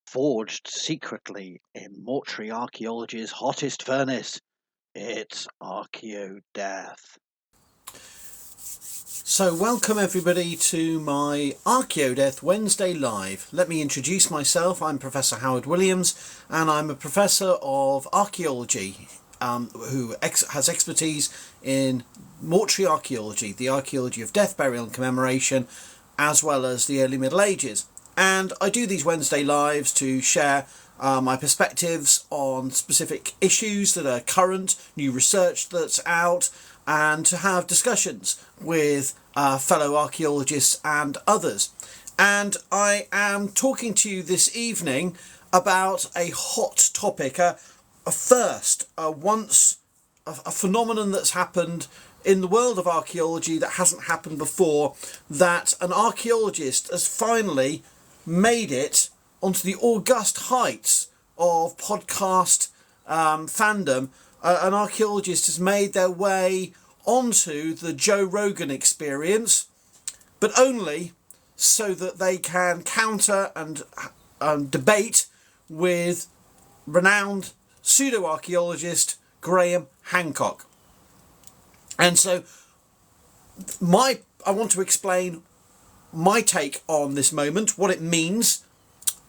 Forged secretly in mortuary archaeology's hottest furnace, it's Archaeodeath. So welcome everybody to my Archaeodeath Wednesday Live. Let me introduce myself. I'm Professor Howard Williams and I'm a Professor of Archaeology who has expertise in mortuary archaeology, the archaeology of death, burial and commemoration, as well as the early Middle Ages. And I do these Wednesday Lives to share my perspectives on specific issues that are current, new research that's out, and to have discussions with fellow archaeologists and others. And I am talking to you this evening about a hot topic, a first, a phenomenon that's happened in the world of archaeology that hasn't happened before, that an archaeologist has finally made it onto the august heights of podcast fandom. An archaeologist has made their way onto the Joe Rogan Experience, but only so that they can counter and debate with renowned pseudoarchaeologist Graham Hancock. And so I want to explain my take on this moment, what it means,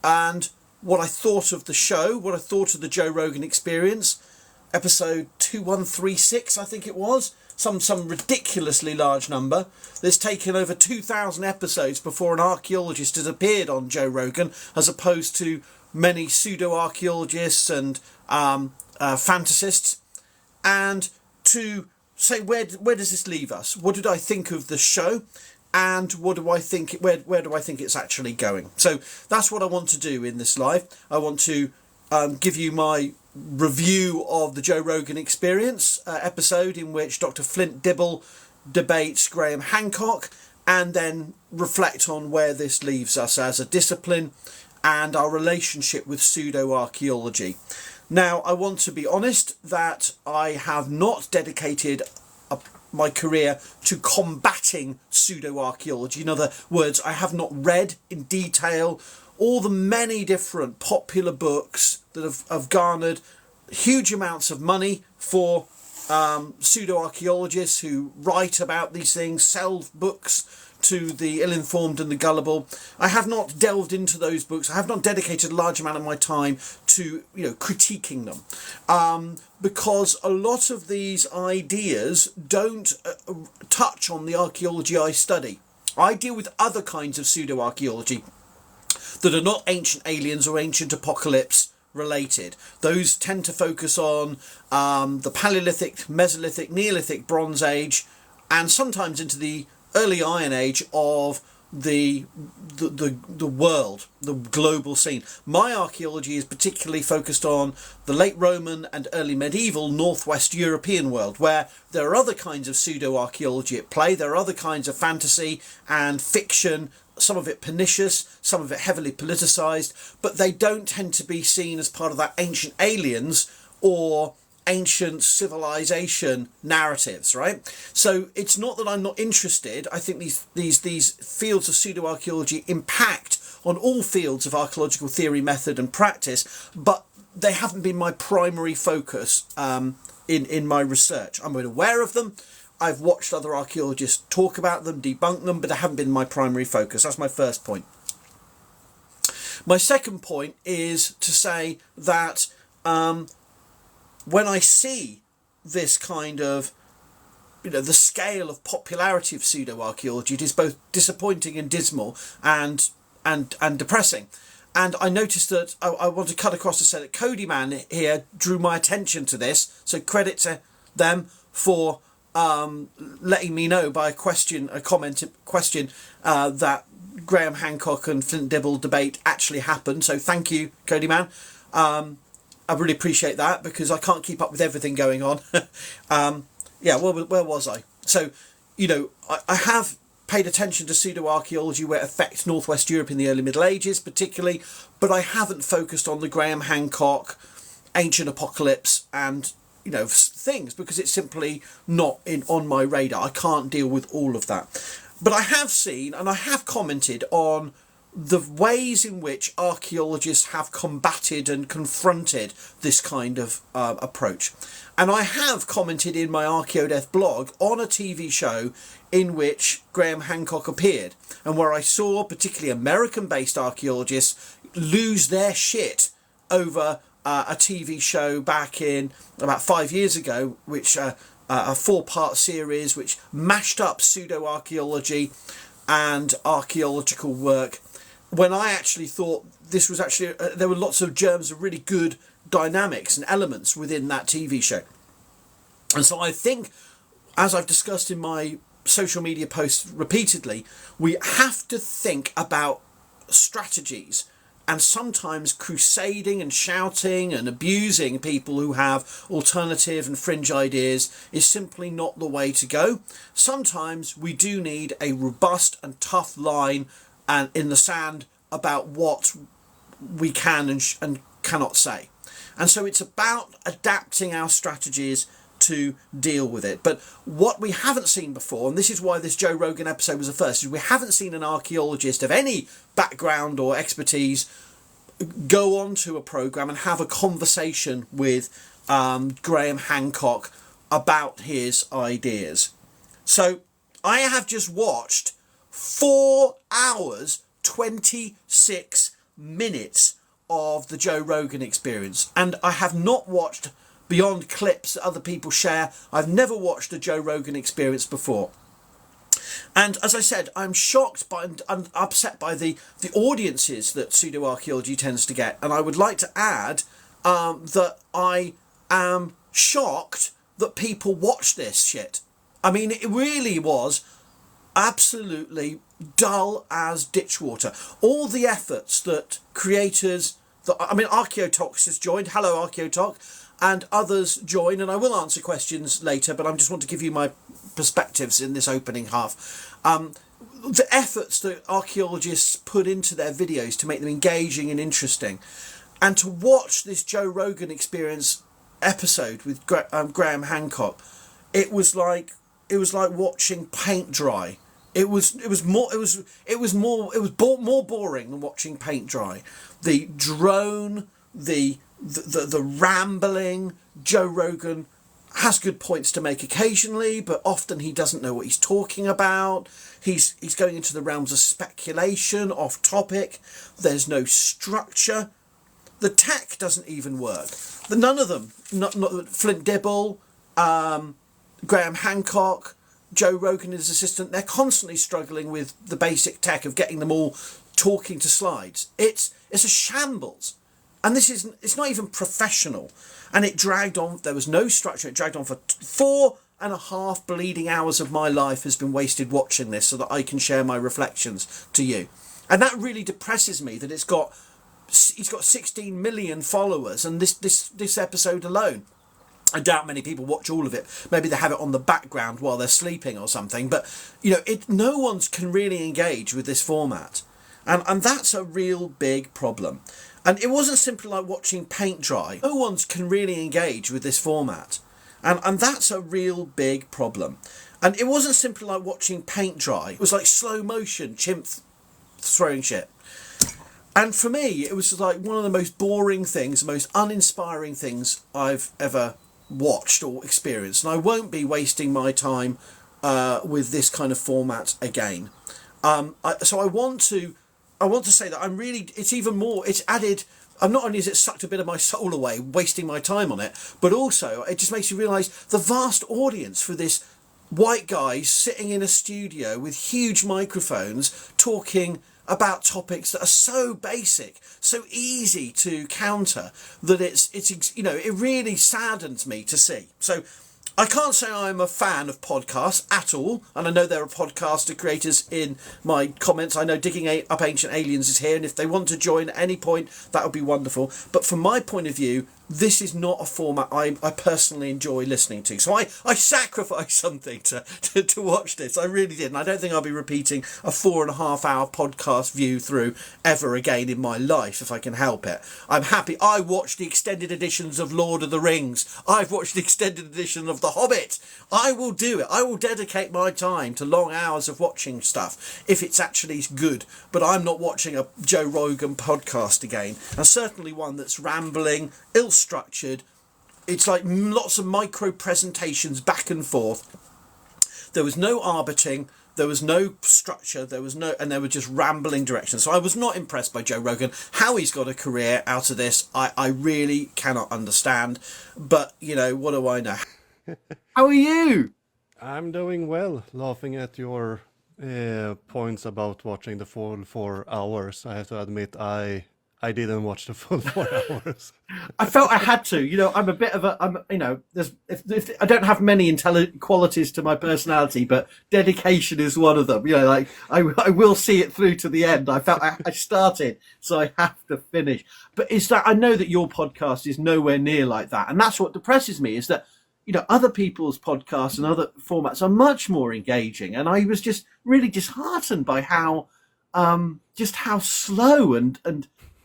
and what I thought of the show, what I thought of the Joe Rogan Experience, episode 2136, I think it was, some ridiculously large number. There's taken over 2,000 episodes before an archaeologist has appeared on Joe Rogan, as opposed to many pseudo-archaeologists and fantasists. And to say, where does this leave us? What did I think of the show? And what do I think? Where do I think it's actually going? So that's what I want to do in this live. I want to give you my review of the Joe Rogan Experience episode, in which Dr Flint Dibble debates Graham Hancock, and then reflect on where this leaves us as a discipline and our relationship with pseudo-archaeology. Now, I want to be honest that I have not dedicated my career to combating pseudo-archaeology. In other words, I have not read in detail all the many different popular books that have garnered huge amounts of money for pseudo-archaeologists who write about these things, sell books to the ill-informed and the gullible. I have not delved into those books. I have not dedicated a large amount of my time to critiquing them, because a lot of these ideas don't touch on the archaeology I study. I deal with other kinds of pseudo-archaeology that are not ancient aliens or ancient apocalypse related. Those tend to focus on the Paleolithic, Mesolithic, Neolithic, Bronze Age, and sometimes into the early Iron Age of the world, the global scene. My archaeology is particularly focused on the late Roman and early medieval Northwest European world, where there are other kinds of pseudo-archaeology at play. There are other kinds of fantasy and fiction, some of it pernicious, some of it heavily politicised, but they don't tend to be seen as part of that ancient aliens or ancient civilization narratives, right? So it's not that I'm not interested. I think these fields of pseudo-archaeology impact on all fields of archaeological theory, method and practice, but they haven't been my primary focus in my research. I'm aware of them. I've watched other archaeologists talk about them, debunk them, but they haven't been my primary focus. That's my first point. My second point is to say that when I see this kind of, the scale of popularity of pseudo-archaeology, it is both disappointing and dismal and depressing. And I noticed that I want to cut across to say that Cody Man here drew my attention to this. So credit to them for letting me know by a question that Graham Hancock and Flint Dibble debate actually happened. So thank you, Cody Man. I really appreciate that, because I can't keep up with everything going on. Where was I? So, I have paid attention to pseudo-archaeology where it affects Northwest Europe in the early Middle Ages particularly, but I haven't focused on the Graham Hancock, ancient apocalypse and, things, because it's simply not on my radar. I can't deal with all of that. But I have seen and I have commented on the ways in which archaeologists have combated and confronted this kind of approach. And I have commented in my Archaeodeath blog on a TV show in which Graham Hancock appeared, and where I saw particularly American-based archaeologists lose their shit over a TV show back in about 5 years ago, which a 4-part series which mashed up pseudoarchaeology and archaeological work, when I actually thought this was actually there were lots of germs of really good dynamics and elements within that TV show. And so I think, as I've discussed in my social media posts repeatedly, we have to think about strategies, and sometimes crusading and shouting and abusing people who have alternative and fringe ideas is simply not the way to go. Sometimes we do need a robust and tough line and in the sand about what we can and cannot say. And so it's about adapting our strategies to deal with it. But what we haven't seen before, and this is why this Joe Rogan episode was the first, is we haven't seen an archaeologist of any background or expertise go on to a program and have a conversation with Graham Hancock about his ideas. So I have just watched 4 hours 26 minutes of the Joe Rogan Experience, and I have not watched, beyond clips that other people share, I've never watched a Joe Rogan Experience before. And as I said, I'm shocked by and upset by the audiences that pseudoarchaeology tends to get. And I would like to add that I am shocked that people watch this shit. I mean, it really was absolutely dull as ditch water. All the efforts that creators, Archaeotalk has joined. Hello, Archaeotalk. And others join, and I will answer questions later, but I just want to give you my perspectives in this opening half. The efforts that archaeologists put into their videos to make them engaging and interesting, and to watch this Joe Rogan Experience episode with Graham Hancock, it was like watching paint dry. It was more boring than watching paint dry. The drone, the rambling. Joe Rogan has good points to make occasionally, but often he doesn't know what he's talking about. He's going into the realms of speculation, off topic. There's no structure. The tech doesn't even work. None of them, not Flint Dibble, Graham Hancock, Joe Rogan and his assistant, they're constantly struggling with the basic tech of getting them all talking to slides. It's a shambles. And it's not even professional. And it dragged on. There was no structure. It dragged on for 4.5 bleeding hours of my life has been wasted watching this so that I can share my reflections to you. And that really depresses me that he's got 16 million followers, and this episode alone. I doubt many people watch all of it. Maybe they have it on the background while they're sleeping or something. But, no one can really engage with this format. And that's a real big problem. And it wasn't simply like watching paint dry. No one can really engage with this format. And that's a real big problem. And it wasn't simply like watching paint dry. It was like slow motion chimp throwing shit. And for me, it was like one of the most boring things, the most uninspiring things I've ever watched or experienced. And I won't be wasting my time with this kind of format again. So I want to say that it's added, not only has it sucked a bit of my soul away, wasting my time on it, but also it just makes you realise the vast audience for this white guy sitting in a studio with huge microphones talking about topics that are so basic, so easy to counter, that it really saddens me to see. So I can't say I'm a fan of podcasts at all, and I know there are podcaster creators in my comments. I know Digging Up Ancient Aliens is here, and if they want to join at any point, that would be wonderful. But from my point of view, this is not a format I personally enjoy listening to. So I sacrificed something to watch this. I really did. And I don't think I'll be repeating a 4.5 hour podcast view through ever again in my life, if I can help it. I'm happy. I watched the extended editions of Lord of the Rings. I've watched the extended edition of the The Hobbit. I will do it. I will dedicate my time to long hours of watching stuff if it's actually good. But I'm not watching a Joe Rogan podcast again. And certainly one that's rambling, ill-structured. It's like lots of micro presentations back and forth. There was no arbiting. There was no structure, and there were just rambling directions. So I was not impressed by Joe Rogan. How he's got a career out of this, I really cannot understand. But, you know, what do I know? How are you? I'm doing well, laughing at your points about watching the full 4 hours. I have to admit, I didn't watch the full 4 hours. I felt I had to. You know, I'm a bit of if I don't have many qualities to my personality, but dedication is one of them. You know, like I will see it through to the end. I felt I started, so I have to finish. But I know that your podcast is nowhere near like that, and that's what depresses me. Is that, you know, other people's podcasts and other formats are much more engaging, and I was just really disheartened by how slow and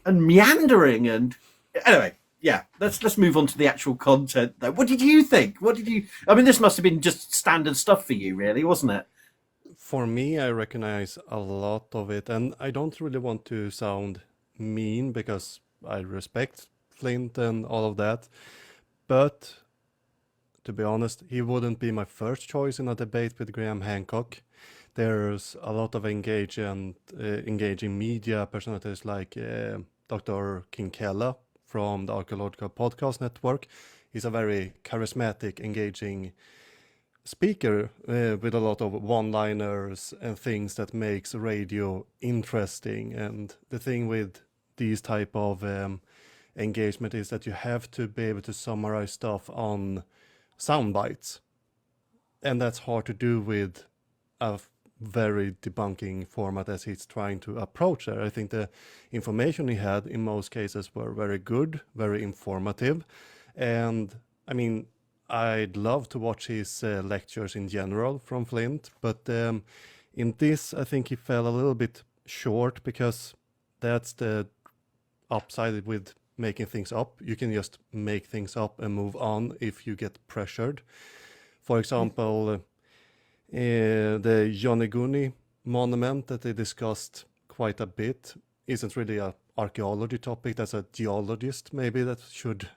meandering. And anyway, yeah, let's move on to the actual content though. What did you think? I mean, this must have been just standard stuff for you, really, wasn't it? For me, I recognize a lot of it, and I don't really want to sound mean because I respect Flint and all of that, but to be honest, he wouldn't be my first choice in a debate with Graham Hancock. There's a lot of engaging media personalities like Dr. Kinkella from the Archaeological Podcast Network. He's a very charismatic, engaging speaker with a lot of one-liners and things that makes radio interesting. And the thing with these type of engagement is that you have to be able to summarize stuff on sound bites. And that's hard to do with a very debunking format as he's trying to approach there. I think the information he had in most cases were very good, very informative. And I mean, I'd love to watch his lectures in general from Flint, but in this, I think he fell a little bit short because that's the upside with making things up. You can just make things up and move on if you get pressured. For example, the Yonaguni monument that they discussed quite a bit isn't really an archaeology topic. That's a geologist maybe that should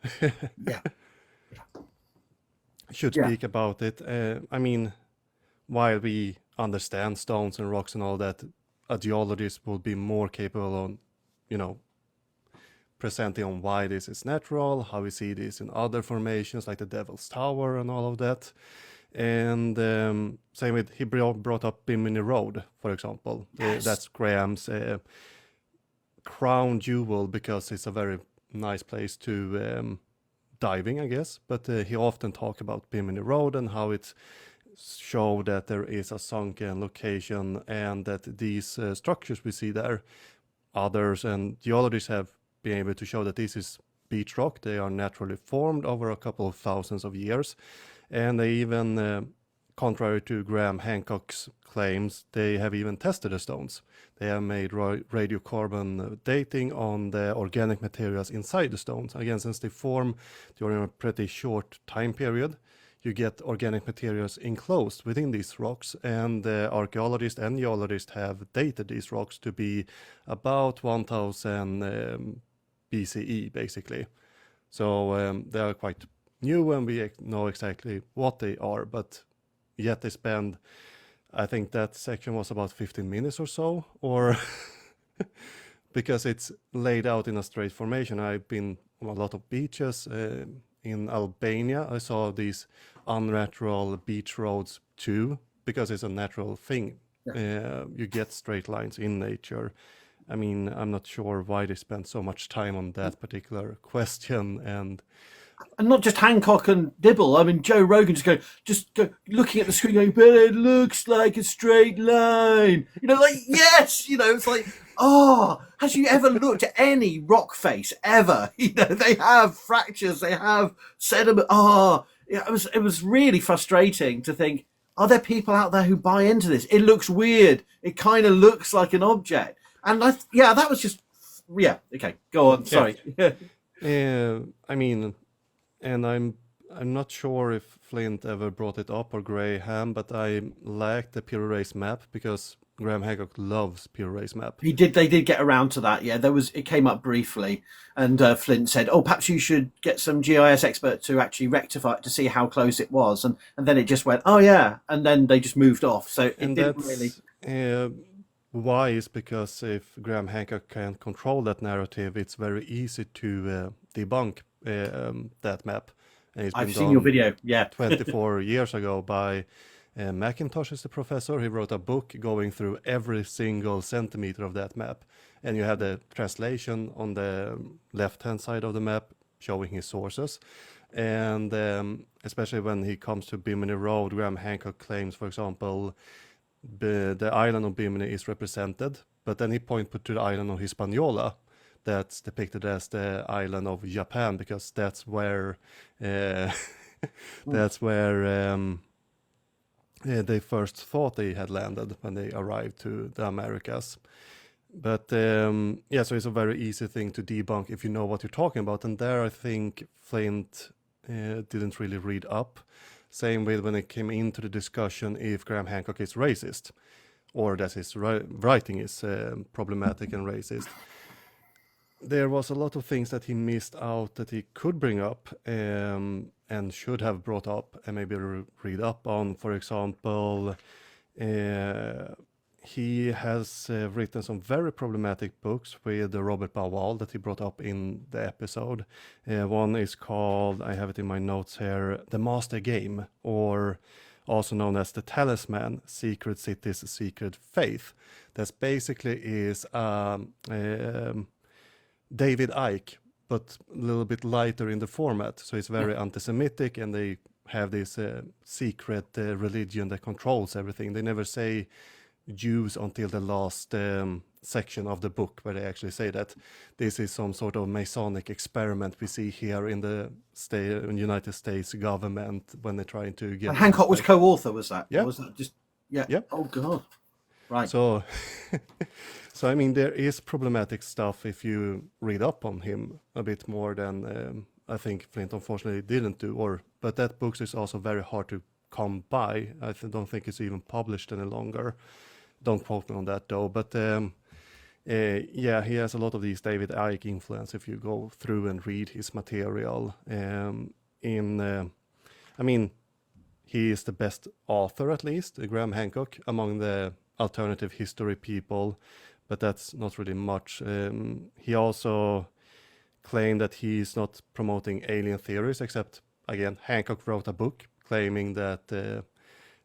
speak about it. I mean, while we understand stones and rocks and all that, a geologist will be more capable on, you know, presenting on why this is natural, how we see this in other formations like the Devil's Tower and all of that. And same with, he brought up Bimini Road, for example. Yes. That's Graham's crown jewel because it's a very nice place to diving, I guess. But he often talks about Bimini Road and how it showed that there is a sunken location and that these structures we see there, others and geologists have been able to show that this is beach rock. They are naturally formed over a couple of thousands of years. And they even, contrary to Graham Hancock's claims, they have even tested the stones. They have made radiocarbon dating on the organic materials inside the stones. Again, since they form during a pretty short time period, you get organic materials enclosed within these rocks. And the archaeologists and geologists have dated these rocks to be about 1000 BCE, basically. So they are quite new and we know exactly what they are, but yet they spend, I think that section was about 15 minutes or so, or because it's laid out in a straight formation. I've been on a lot of beaches in Albania. I saw these unnatural beach roads too, because it's a natural thing. You get straight lines in nature. I mean, I'm not sure why they spent so much time on that particular question. And not just Hancock and Dibble. I mean, Joe Rogan just go looking at the screen going, but it looks like a straight line. You know, like, yes, you know, it's like, has you ever looked at any rock face ever? You know, they have fractures, they have sediment. It was really frustrating to think, are there people out there who buy into this? It looks weird. It kind of looks like an object. And that was just, okay, go on. Sorry. I mean, and I'm not sure if Flint ever brought it up or Graham, but I like the Pure Erase map because Graham Hancock loves Pure Erase map. They did get around to that. Yeah, it came up briefly, and Flint said, "Oh, perhaps you should get some GIS expert to actually rectify it to see how close it was." And then it just went, "Oh yeah," and then they just moved off. So it And didn't that's really. wise, because if Graham Hancock can't control that narrative, it's very easy to debunk that map. And it's I've been seen your done video. Yeah. 24 years ago by Macintosh is the professor. He wrote a book going through every single centimeter of that map. And you have the translation on the left-hand side of the map showing his sources. And especially when he comes to Bimini Road, Graham Hancock claims, for example, the island of Bimini is represented, but then he pointed to the island of Hispaniola, that's depicted as the island of Japan, because that's where that's where they first thought they had landed when they arrived to the Americas. But yeah, so it's a very easy thing to debunk if you know what you're talking about. And there I think Flint didn't really read up. Same with when it came into the discussion if Graham Hancock is racist, or that his writing is problematic and racist. There was a lot of things that he missed out that he could bring up and should have brought up and maybe read up on. For example, he has written some very problematic books with Robert Bauwal that he brought up in the episode. One is called, I have it in my notes here, The Master Game, or also known as The Talisman, Secret Cities, Secret Faith. That's basically is David Icke, but a little bit lighter in the format. So it's very anti-Semitic, and they have this secret religion that controls everything. They never say Jews until the last section of the book, where they actually say that this is some sort of Masonic experiment we see here in the United States government when they're trying to get. And Hancock was co-author, was that? Yeah. Or was that just? Yeah. Yeah. Oh God. Right. So, so I mean, there is problematic stuff if you read up on him a bit more than I think Flint unfortunately didn't do. But that book is also very hard to come by. I don't think it's even published any longer. Don't quote me on that though. But yeah, he has a lot of these David Icke influence if you go through and read his material. I mean, he is the best author, at least, Graham Hancock, among the alternative history people, but that's not really much. He also claimed that he's not promoting alien theories, except, again, Hancock wrote a book claiming that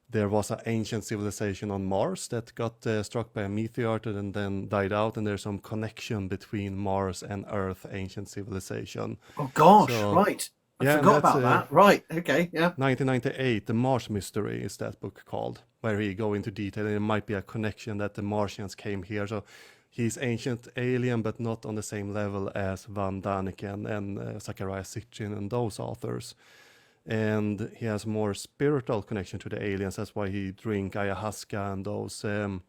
there was an ancient civilization on Mars that got struck by a meteor and then died out, and there's some connection between Mars and Earth ancient civilization. Oh gosh, right. I forgot about that. Right, okay, yeah. 1998, The Mars Mystery is that book called, where he go into detail, and it might be a connection that the Martians came here. So he's ancient alien, but not on the same level as Van Daniken and Zachariah Sitchin and those authors. And he has more spiritual connection to the aliens. That's why he drink ayahuasca and those a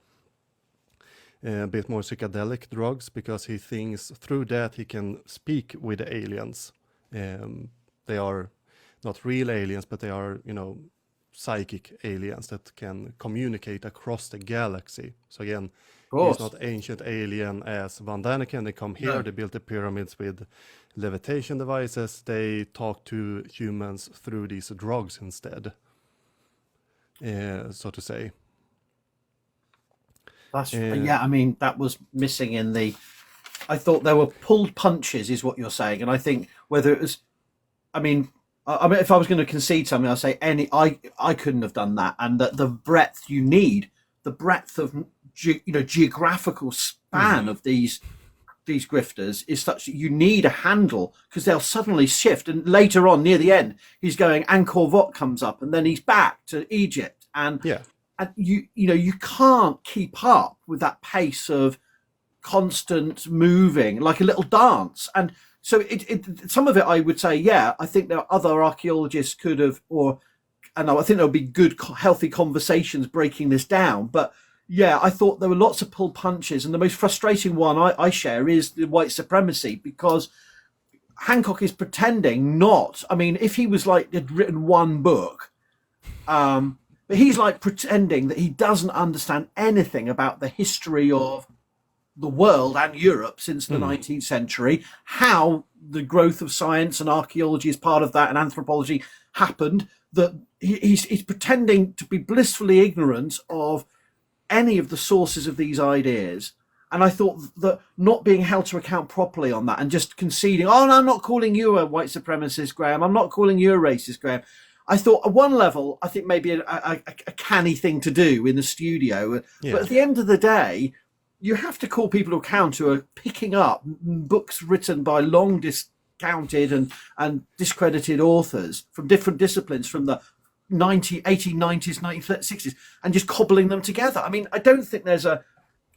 bit more psychedelic drugs, because he thinks through that he can speak with the aliens. They are not real aliens, but they are, psychic aliens that can communicate across the galaxy. So again, he's not ancient alien as Van Daniken. They come here, They built the pyramids with levitation devices. They talk to humans through these drugs instead, so to say. That's yeah. I mean, that was missing in the. I thought there were pulled punches, is what you're saying, and I think whether it was, I mean, if I was going to concede something, I'd say I couldn't have done that, and that the breadth you need, the breadth of geographical span of these grifters is such that you need a handle, because they'll suddenly shift, and later on near the end he's going, Angkor Wat comes up, and then he's back to Egypt, and you can't keep up with that pace of constant moving, like a little dance. And so it some of it I would say, I think there are other archaeologists could have, and I think there'll be good healthy conversations breaking this down, but I thought there were lots of pull punches, and the most frustrating one I share is the white supremacy, because Hancock is pretending not. I mean, if he was like had written one book, but he's like pretending that he doesn't understand anything about the history of the world and Europe since the 19th century, how the growth of science and archaeology is part of that, and anthropology happened. That he's pretending to be blissfully ignorant of any of the sources of these ideas. And I thought that not being held to account properly on that and just conceding, oh, no, I'm not calling you a white supremacist, Graham. I'm not calling you a racist, Graham. I thought at one level, I think maybe a canny thing to do in the studio. Yeah. But at the end of the day, you have to call people to account who are picking up books written by long discounted and discredited authors from different disciplines from the 1890s, 1960s, and just cobbling them together. I mean, I don't think there's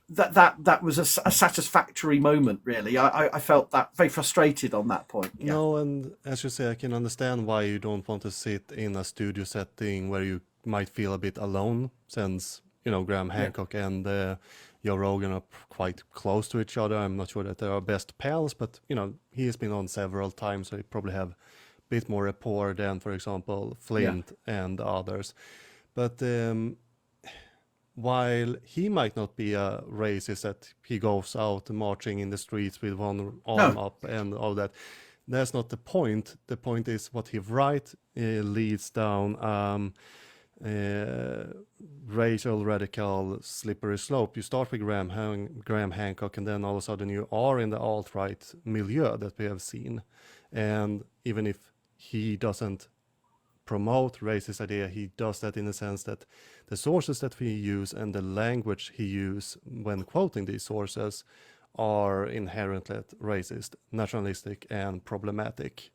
that was a satisfactory moment, really. I felt that very frustrated on that point. Yeah. No, and as you say, I can understand why you don't want to sit in a studio setting where you might feel a bit alone, since, you know, Graham Hancock and Joe Rogan are quite close to each other. I'm not sure that they are best pals, but, you know, he has been on several times, so he probably have a bit more rapport than, for example, Flint and others. But while he might not be a racist, that he goes out marching in the streets with one arm up and all that, that's not the point. The point is what he writes leads down racial radical slippery slope. You start with Graham Hancock, and then all of a sudden you are in the alt-right milieu that we have seen. And even if he doesn't promote racist idea, he does that in the sense that the sources that we use and the language he uses when quoting these sources are inherently racist, nationalistic, and problematic.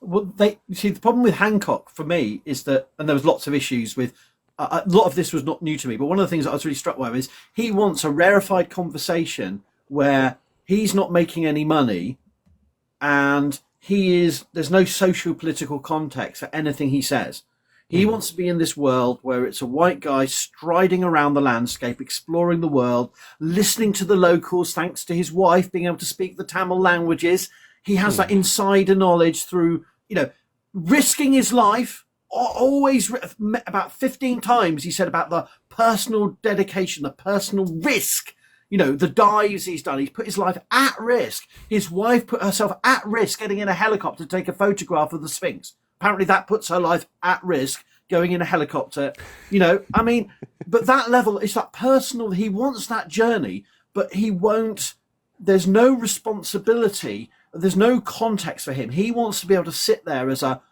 Well, see, the problem with Hancock for me is that, and there was lots of issues with, a lot of this was not new to me, but one of the things that I was really struck by is he wants a rarefied conversation where he's not making any money and there's no social political context for anything he says. He wants to be in this world where it's a white guy striding around the landscape, exploring the world, listening to the locals, thanks to his wife being able to speak the Tamil languages. He has that insider knowledge through, you know, risking his life. Always, about 15 times he said about the personal dedication, the personal risk. You know, the dives he's done, he's put his life at risk. His wife put herself at risk getting in a helicopter to take a photograph of the Sphinx. Apparently that puts her life at risk, going in a helicopter. You know, I mean, but that level, it's that personal, he wants that journey, but he won't, there's no responsibility, there's no context for him. He wants to be able to sit there as a,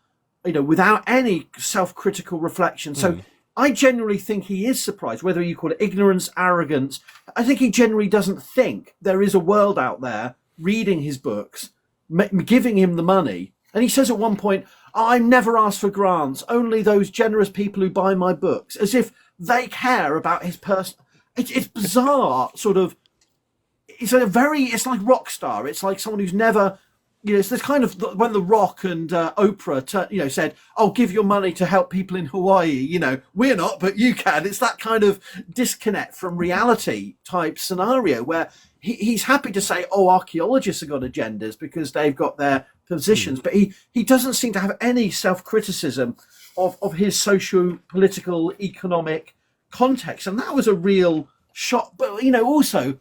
you know, without any self-critical reflection. So I generally think he is surprised, whether you call it ignorance, arrogance. I think he generally doesn't think there is a world out there reading his books, giving him the money. And he says at one point, I never ask for grants, only those generous people who buy my books, as if they care about his person. It's bizarre, sort of. It's like rock star. It's like someone who's never, you know, it's this kind of, when The Rock and Oprah, you know, said, oh, give your money to help people in Hawaii. You know, we're not, but you can. It's that kind of disconnect from reality type scenario where he's happy to say, oh, archaeologists have got agendas because they've got their positions, but he doesn't seem to have any self-criticism of his socio-political, economic context. And that was a real shock. But, you know, also,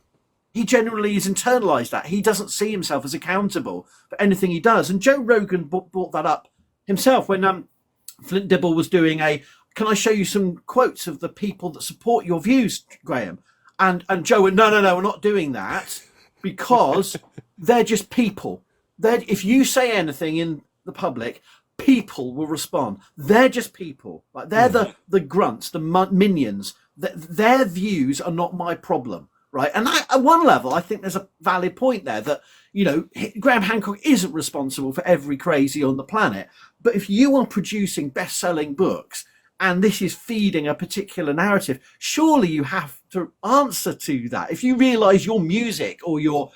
he generally has internalized that. He doesn't see himself as accountable for anything he does. And Joe Rogan brought that up himself when Flint Dibble was doing can I show you some quotes of the people that support your views, Graham? And Joe went, no, we're not doing that because they're just people. If you say anything in the public, people will respond. They're just people. Like they're the grunts, the minions. Their views are not my problem. Right. And at one level, I think there's a valid point there that, you know, Graham Hancock isn't responsible for every crazy on the planet. But if you are producing best-selling books and this is feeding a particular narrative, surely you have to answer to that. If you realize your music or your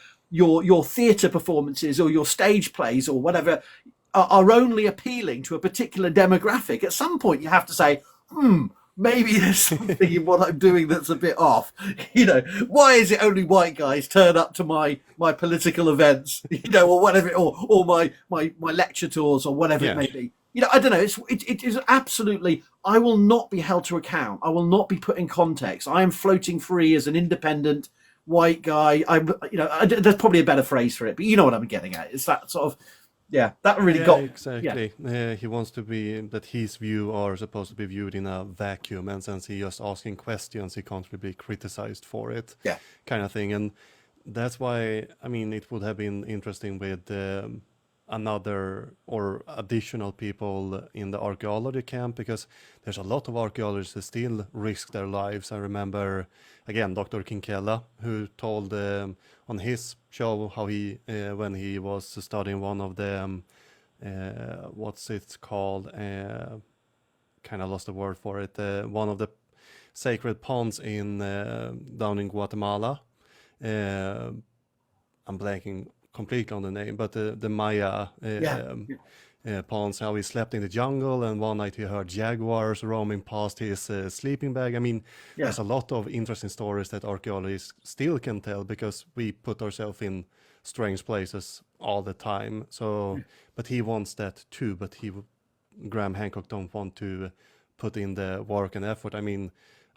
theatre performances or your stage plays or whatever are only appealing to a particular demographic, at some point you have to say, maybe there's something in what I'm doing that's a bit off. Why is it only white guys turn up to my political events, or whatever, or my lecture tours or whatever it may be. I don't know. It is absolutely. I will not be held to account. I will not be put in context. I am floating free as an independent white guy. There's probably a better phrase for it, but you know what I'm getting at. It's that sort of. Yeah, that really got exactly. Yeah. He wants to be that his view are supposed to be viewed in a vacuum, and since he's just asking questions, he can't really be criticized for it. Yeah, kind of thing, and that's why it would have been interesting with another or additional people in the archaeology camp, because there's a lot of archaeologists that still risk their lives. I remember again Dr. Kinkella, who told on his show how he when he was studying one of the what's it called, kind of lost the word for it, one of the sacred ponds in down in Guatemala. I'm blanking completely on the name, but the Maya ponds, how he slept in the jungle, and one night he heard jaguars roaming past his sleeping bag. There's a lot of interesting stories that archaeologists still can tell, because we put ourselves in strange places all the time. So, but he wants that too, but Graham Hancock don't want to put in the work and effort.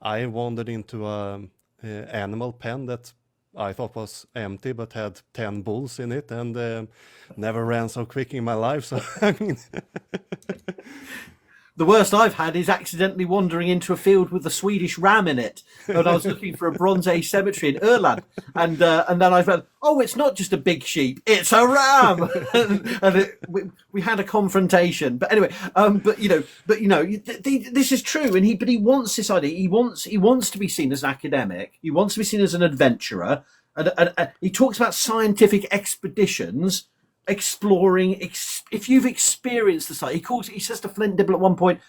I wandered into a animal pen that I thought was empty, but had 10 bulls in it, and never ran so quick in my life. So, The worst I've had is accidentally wandering into a field with a Swedish ram in it. And I was looking for a Bronze Age cemetery in Öland. And then I felt, oh, it's not just a big sheep, it's a ram. We had a confrontation. But anyway, this is true. And he wants this idea. He wants to be seen as an academic. He wants to be seen as an adventurer. And he talks about scientific expeditions, exploring. If you've experienced the site, he says to Flint Dibble at one point,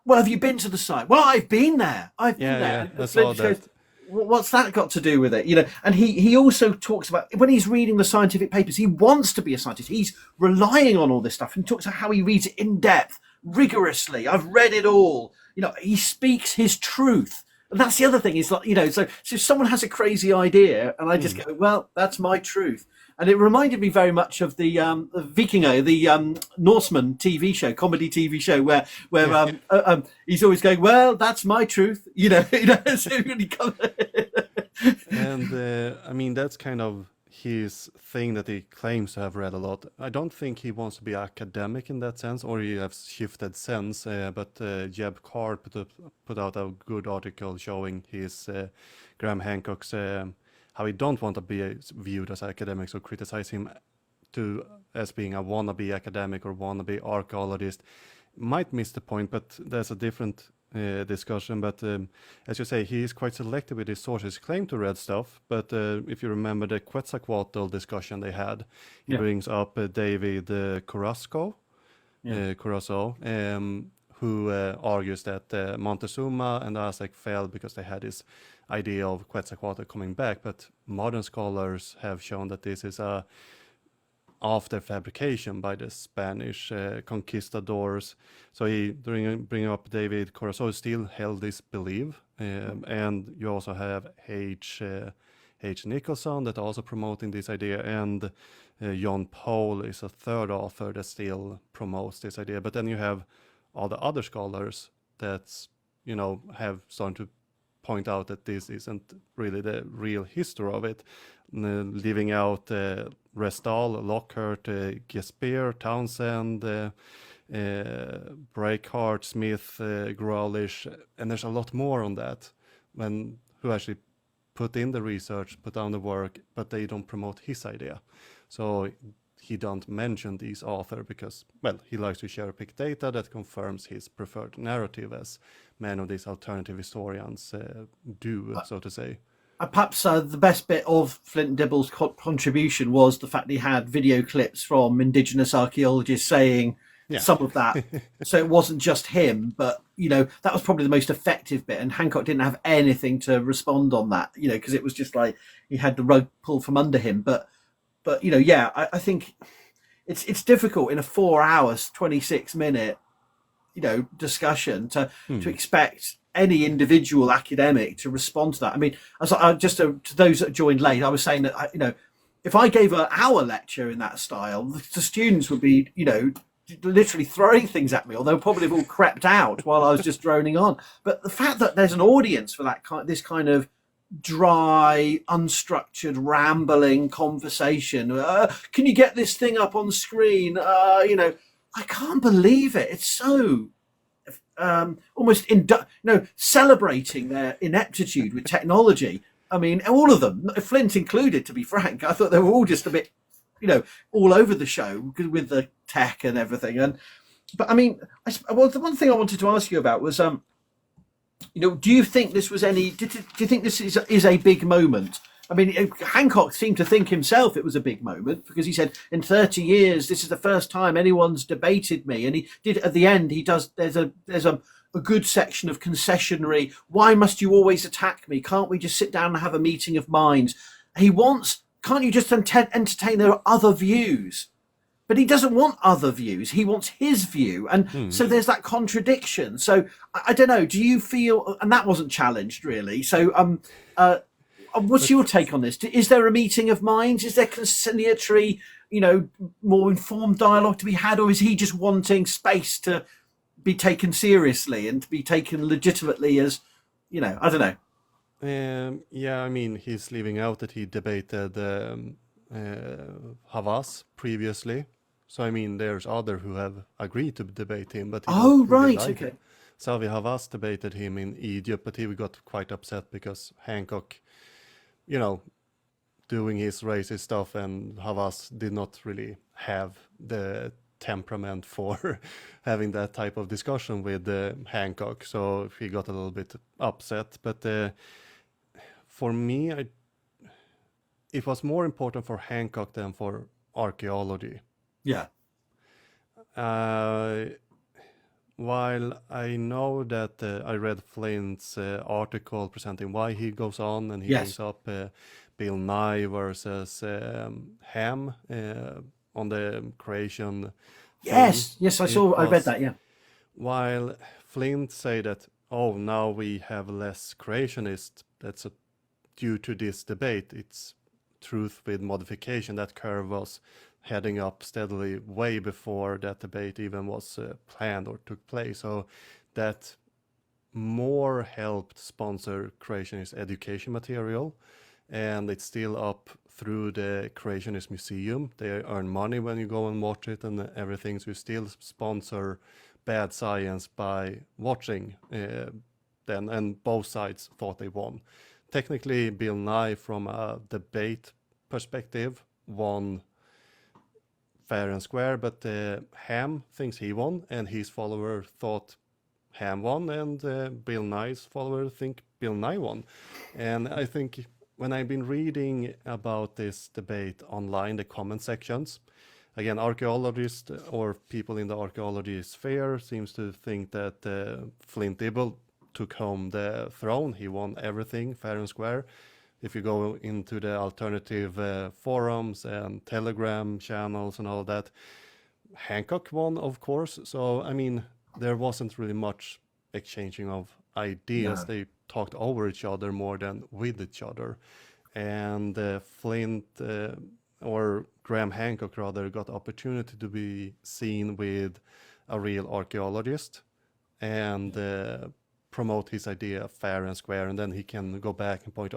well, have you been to the site? Well, I've been there. I've been there. I saw that. Goes, what's that got to do with it? And he also talks about, when he's reading the scientific papers, he wants to be a scientist. He's relying on all this stuff, and he talks about how he reads it in depth, rigorously. I've read it all. He speaks his truth. And that's the other thing, is like, so if someone has a crazy idea, and I just go, well, that's my truth. And it reminded me very much of the Vikingo, the Norseman TV show, comedy TV show, where he's always going, well, that's my truth, So really and that's kind of his thing that he claims to have read a lot. I don't think he wants to be academic in that sense, or he has shifted sense. But Jeb Card put out a good article showing his Graham Hancock's how he don't want to be viewed as academics, or criticize him as being a wannabe academic or wannabe archaeologist. Might miss the point, but there's a different discussion. But as you say, he is quite selective with his sources. He claimed to read stuff, but if you remember the Quetzalcoatl discussion they had, he brings up David Carrasco, who argues that Montezuma and Aztec fell because they had this idea of Quetzalcoatl coming back, but modern scholars have shown that this is a after fabrication by the Spanish conquistadors. So he bring up David Corazon still held this belief, and you also have H. Nicholson that also promoting this idea, and John Paul is a third author that still promotes this idea. But then you have all the other scholars that have started to point out that this isn't really the real history of it, leaving out Restall, Lockhart, Gespear, Townsend, Breakheart, Smith, Growlish, and there's a lot more on that who actually put in the research, put down the work, but they don't promote his idea. So he don't mention these authors because, well, he likes to cherry pick data that confirms his preferred narrative, as many of these alternative historians do, so to say. Perhaps the best bit of Flint Dibble's contribution was the fact that he had video clips from indigenous archaeologists saying some of that. So it wasn't just him, but, that was probably the most effective bit. And Hancock didn't have anything to respond on that, because it was just like he had the rug pulled from under him. But I think it's difficult in a 4 hours, 26-minute, discussion to expect any individual academic to respond to that. I mean, just to those that joined late, I was saying that, if I gave an hour lecture in that style, the students would be, literally throwing things at me, or they'll probably have all crept out while I was just droning on. But the fact that there's an audience for this kind of dry, unstructured, rambling conversation. Can you get this thing up on screen? I can't believe it. It's so almost celebrating their ineptitude with technology. I mean, all of them, Flint included, to be frank. I thought they were all just a bit, all over the show with the tech and everything. But I mean, the one thing I wanted to ask you about was, do you think this was do you think this is a big moment? I mean, Hancock seemed to think himself it was a big moment, because he said, in 30 years, this is the first time anyone's debated me. And he did, at the end, there's a good section of concessionary. Why must you always attack me? Can't we just sit down and have a meeting of minds? Can't you just entertain their other views? But he doesn't want other views. He wants his view. And so there's that contradiction. So I don't know. Do you feel, and that wasn't challenged really. So what's your take on this? Is there a meeting of minds? Is there conciliatory, more informed dialogue to be had? Or is he just wanting space to be taken seriously and to be taken legitimately as, I don't know. Yeah, I mean, he's leaving out that he debated Havas previously. So, I mean, there's other who have agreed to debate him, but he don't really like okay. it. Salvi Havas debated him in Egypt, but he got quite upset because Hancock, doing his racist stuff, and Havas did not really have the temperament for having that type of discussion with Hancock. So he got a little bit upset. But for me, it was more important for Hancock than for archaeology. Yeah. While I know that I read Flint's article presenting why he goes on, and he brings up Bill Nye versus Ham on the creation. Yes, I read that, yeah. While Flint say that, now we have less creationists, that's due to this debate. It's truth with modification. That curve was heading up steadily way before that debate even was planned or took place. So that more helped sponsor creationist education material, and it's still up through the Creationist Museum. They earn money when you go and watch it and everything, so you still sponsor bad science by watching then, and both sides thought they won. Technically, Bill Nye, from a debate perspective, won fair and square, but Ham thinks he won, and his follower thought Ham won, and Bill Nye's follower think Bill Nye won. And I think when I've been reading about this debate online, the comment sections, again, archaeologists or people in the archaeology sphere seems to think that Flint Dibble took home the throne. He won everything fair and square. If you go into the alternative forums and Telegram channels and all that, Hancock won, of course. So, I mean, there wasn't really much exchanging of ideas. No. They talked over each other more than with each other. And Flint, or Graham Hancock rather, got the opportunity to be seen with a real archaeologist and promote his idea fair and square, and then he can go back and point,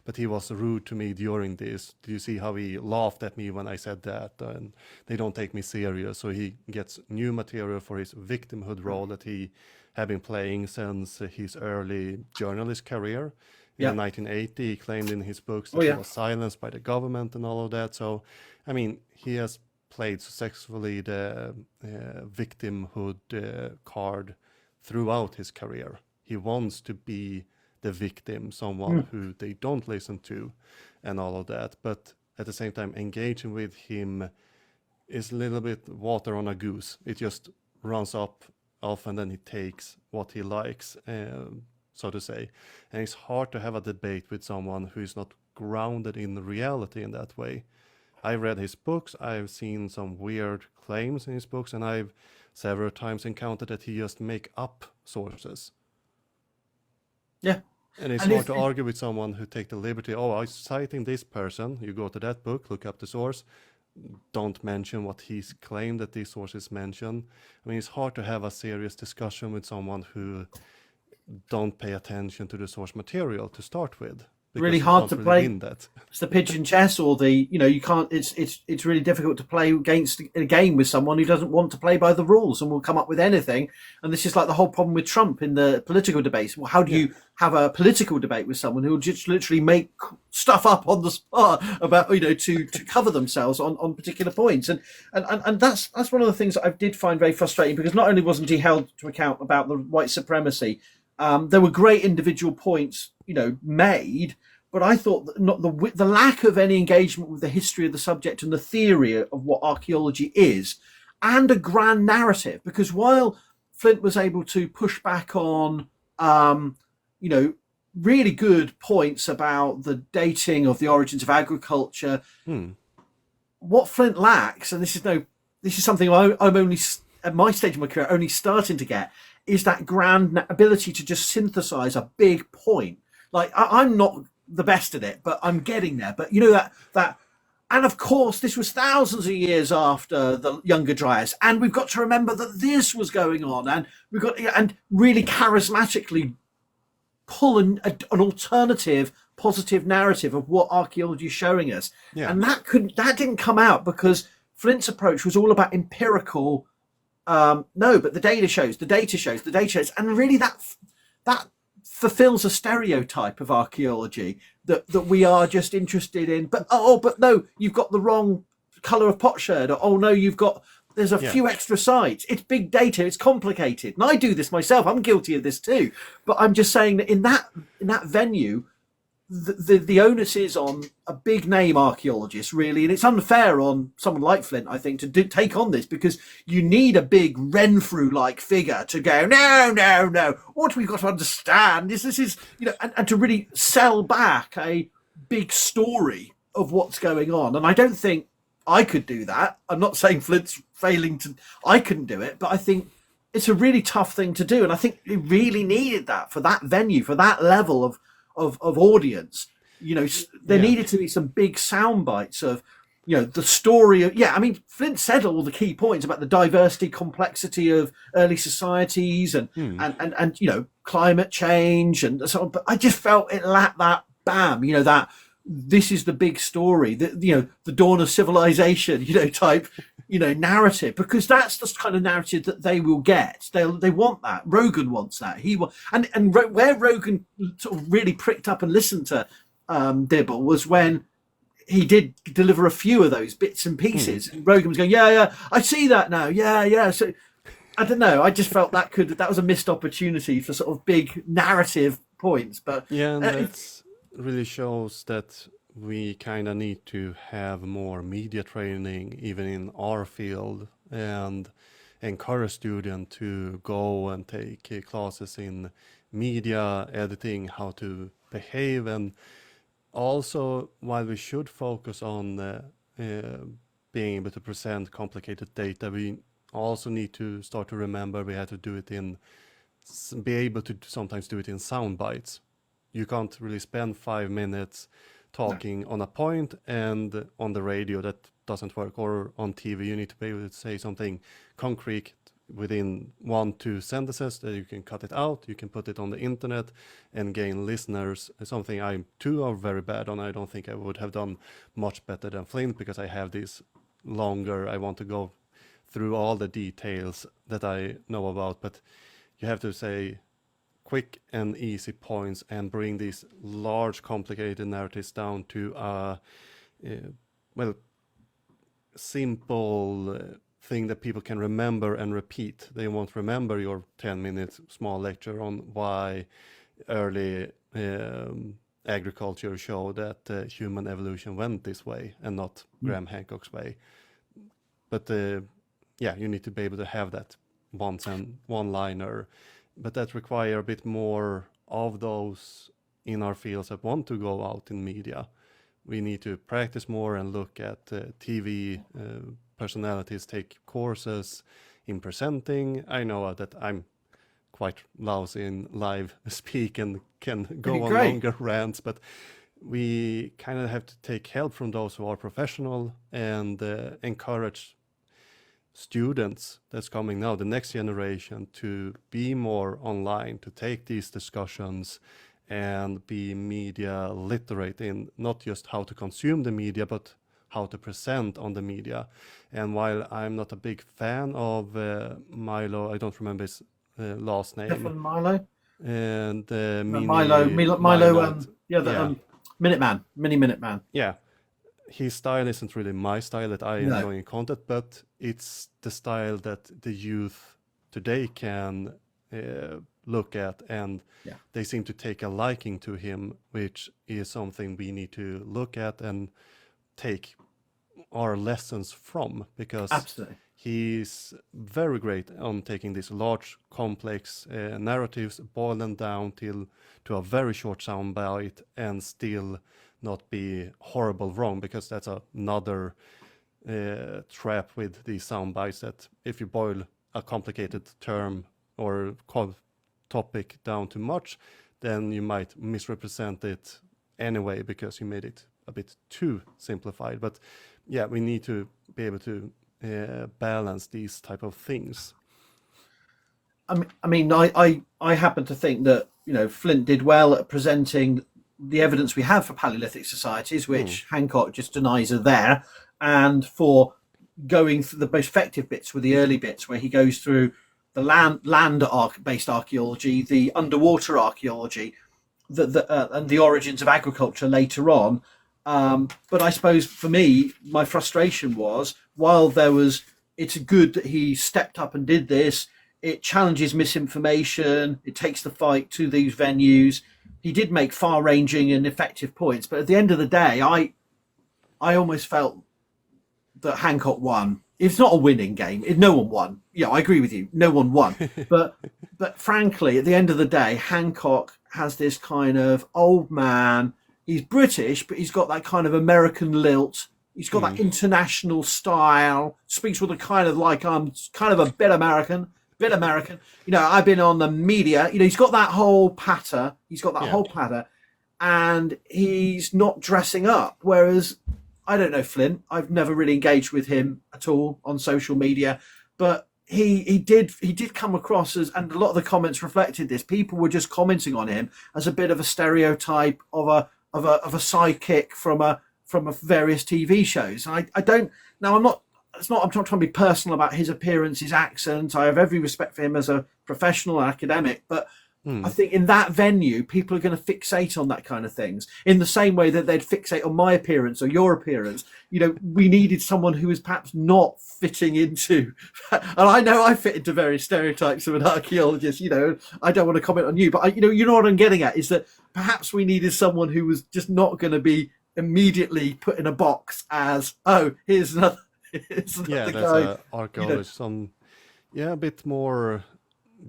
but he was rude to me during this. Do you see how he laughed at me when I said that? And they don't take me serious. So he gets new material for his victimhood role that he had been playing since his early journalist career. In 1980, he claimed in his books that he was silenced by the government and all of that. So, I mean, he has played successfully the victimhood card throughout his career. He wants to be the victim, someone who they don't listen to and all of that. But at the same time, engaging with him is a little bit water on a goose. It just runs off and then he takes what he likes, so to say. And it's hard to have a debate with someone who is not grounded in reality in that way. I read his books. I've seen some weird claims in his books, and I've several times encountered that he just make up sources. Yeah. And it's And hard to argue with someone who take the liberty, oh, I'm citing this person. You go to that book, look up the source, don't mention what he's claimed that these sources mention. I mean, it's hard to have a serious discussion with someone who don't pay attention to the source material to start with, really because you hard can't to really play. win that. It's the pigeon chess, or the, you can't. It's really difficult to play against a game with someone who doesn't want to play by the rules and will come up with anything. And this is like the whole problem with Trump in the political debates. Well, how do you have a political debate with someone who will just literally make stuff up on the spot about to cover themselves on particular points? And that's one of the things that I did find very frustrating, because not only wasn't he held to account about the white supremacy, there were great individual points made. But I thought that not the lack of any engagement with the history of the subject and the theory of what archaeology is, and a grand narrative. Because while Flint was able to push back on, really good points about the dating of the origins of agriculture, what Flint lacks, and this is something I'm only at my stage of my career only starting to get, is that grand ability to just synthesize a big point. Like I'm not the best at it, but I'm getting there. But that, and of course, this was thousands of years after the Younger Dryas, and we've got to remember that this was going on, and we've got and really charismatically pull an alternative, positive narrative of what archaeology is showing us, and that didn't come out because Flint's approach was all about empirical. No, but the data shows, and really that fulfills a stereotype of archaeology that we are just interested in. But no, you've got the wrong color of potsherd. Or, oh no, there's a few extra sites. It's big data. It's complicated. And I do this myself. I'm guilty of this too. But I'm just saying that in that venue, the onus is on a big name archaeologist, really, and it's unfair on someone like Flint, I think, to take on this, because you need a big Renfrew-like figure to go, no, what we've got to understand is this is, and to really sell back a big story of what's going on. And I don't think I could do that. I'm not saying Flint's failing I couldn't do it, but I think it's a really tough thing to do, and I think it really needed that for that venue, for that level of audience. There needed to be some big sound bites of the story of Flint said all the key points about the diversity, complexity of early societies and climate change and so on, but I just felt it lacked that that this is the big story, the dawn of civilization type narrative, because that's the kind of narrative that they will get. They want that. Rogan wants that. And where Rogan sort of really pricked up and listened to Dibble was when he did deliver a few of those bits and pieces. And Rogan was going, yeah, I see that now. Yeah. So I don't know. I just felt that was a missed opportunity for sort of big narrative points. But that really shows that we kind of need to have more media training even in our field, and encourage students to go and take classes in media editing, how to behave. And also, while we should focus on being able to present complicated data, we also need to start to remember we have to be able to sometimes do it in sound bites. You can't really spend 5 minutes talking on a point, and on the radio that doesn't work, or on TV you need to be able to say something concrete within 1-2 sentences that you can cut it out, you can put it on the internet and gain listeners. Something I too are very bad on. I don't think I would have done much better than Flint, because I have this longer, I want to go through all the details that I know about, but you have to say quick and easy points and bring these large complicated narratives down to a simple thing that people can remember and repeat. They won't remember your 10-minute small lecture on why early agriculture showed that human evolution went this way and not Graham Hancock's way. But you need to be able to have that one-liner. But that require a bit more of those in our fields that want to go out in media. We need to practice more and look at TV personalities, take courses in presenting. I know that I'm quite lousy in live speak and can go on Great. longer rants, but we kind of have to take help from those who are professional and encourage students that's coming now, the next generation, to be more online, to take these discussions and be media literate in not just how to consume the media, but how to present on the media. And while I'm not a big fan of Milo, I don't remember his last name. Stefan Milo? And Milo, Mini Minuteman. Yeah, his style isn't really my style that I enjoy in content, but it's the style that the youth today can look at, and they seem to take a liking to him, which is something we need to look at and take our lessons from, because Absolutely. he's very great on taking these large, complex narratives, boil them down to a very short soundbite, and still not be horrible wrong, because that's another trap with these soundbites, that if you boil a complicated term or topic down too much, then you might misrepresent it anyway because you made it a bit too simplified. But yeah, we need to be able to balance these type of things. I happen to think that Flint did well at presenting the evidence we have for Paleolithic societies, which Hancock just denies are there, and for going through the most effective bits were the early bits where he goes through the land-based archaeology, the underwater archaeology, and the origins of agriculture later on. But I suppose for me, my frustration was, while it's good that he stepped up and did this, it challenges misinformation, it takes the fight to these venues. He did make far-ranging and effective points, but at the end of the day, I almost felt that Hancock won. It's not a winning game. No one won. Yeah, I agree with you. No one won. But frankly, at the end of the day, Hancock has this kind of old man. He's British, but he's got that kind of American lilt. He's got that international style. Speaks with a kind of like, I'm kind of a bit American. I've been on the media. He's got that whole patter. And he's not dressing up. Whereas, I don't know Flint. I've never really engaged with him at all on social media, but he did come across as, and a lot of the comments reflected this. People were just commenting on him as a bit of a stereotype of a sidekick from various TV shows. And I'm not trying to be personal about his appearance, his accent. I have every respect for him as a professional academic, but I think in that venue, people are going to fixate on that kind of things in the same way that they'd fixate on my appearance or your appearance. We needed someone who was perhaps not fitting into, and I know I fit into various stereotypes of an archaeologist, I don't want to comment on you, but you know what I'm getting at is that perhaps we needed someone who was just not going to be immediately put in a box as, here's another that's guy. An archaeologist, a bit more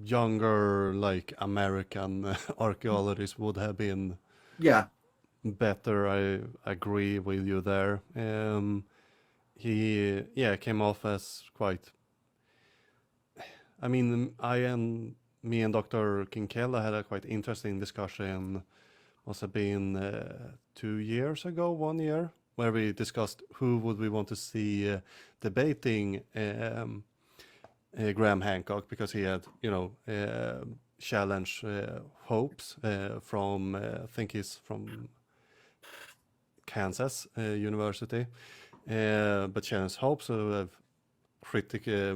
younger, like American archaeologists would have been better. I agree with you there. He came off as quite, me and Dr. Kinkella had a quite interesting discussion, must have been 2 years ago, 1 year, where we discussed who would we want to see debating Graham Hancock, because he had, challenge hopes from, I think he's from Kansas University, but challenge hopes have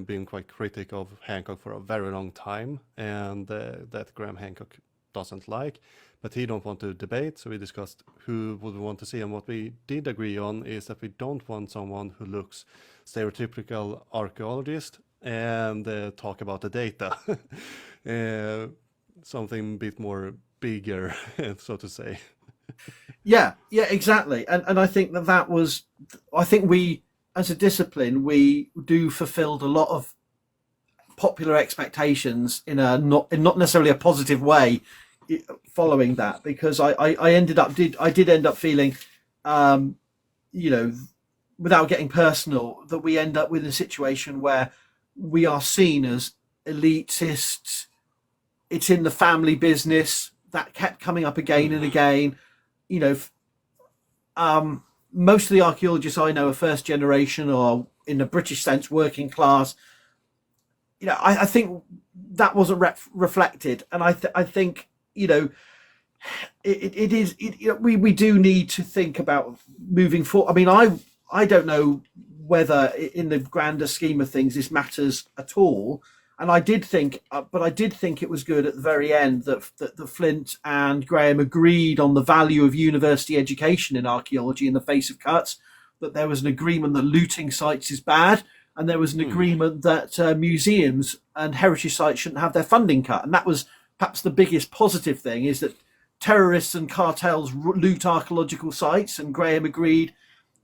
been quite critic of Hancock for a very long time, and that Graham Hancock doesn't like, but he don't want to debate. So we discussed who would we want to see, and what we did agree on is that we don't want someone who looks stereotypical archaeologist and talk about the data. Something a bit more bigger, so to say. Yeah, exactly. And I think I think we, as a discipline, we do fulfilled a lot of popular expectations in not necessarily a positive way following that, because I did end up feeling, without getting personal, that we end up with a situation where we are seen as elitist, it's in the family business. That kept coming up again and again. You know, most of the archaeologists I know are first generation or, in the British sense, working class. You know, I think that wasn't reflected, and I think, you know, it is. You know, we do need to think about moving forward. I mean, I don't know whether, in the grander scheme of things, this matters at all. And I did think, but I did think it was good at the very end that Flint and Graham agreed on the value of university education in archaeology in the face of cuts. That there was an agreement that looting sites is bad, and there was an agreement that museums and heritage sites shouldn't have their funding cut. And that was perhaps the biggest positive thing, is that terrorists and cartels loot archaeological sites, and Graham agreed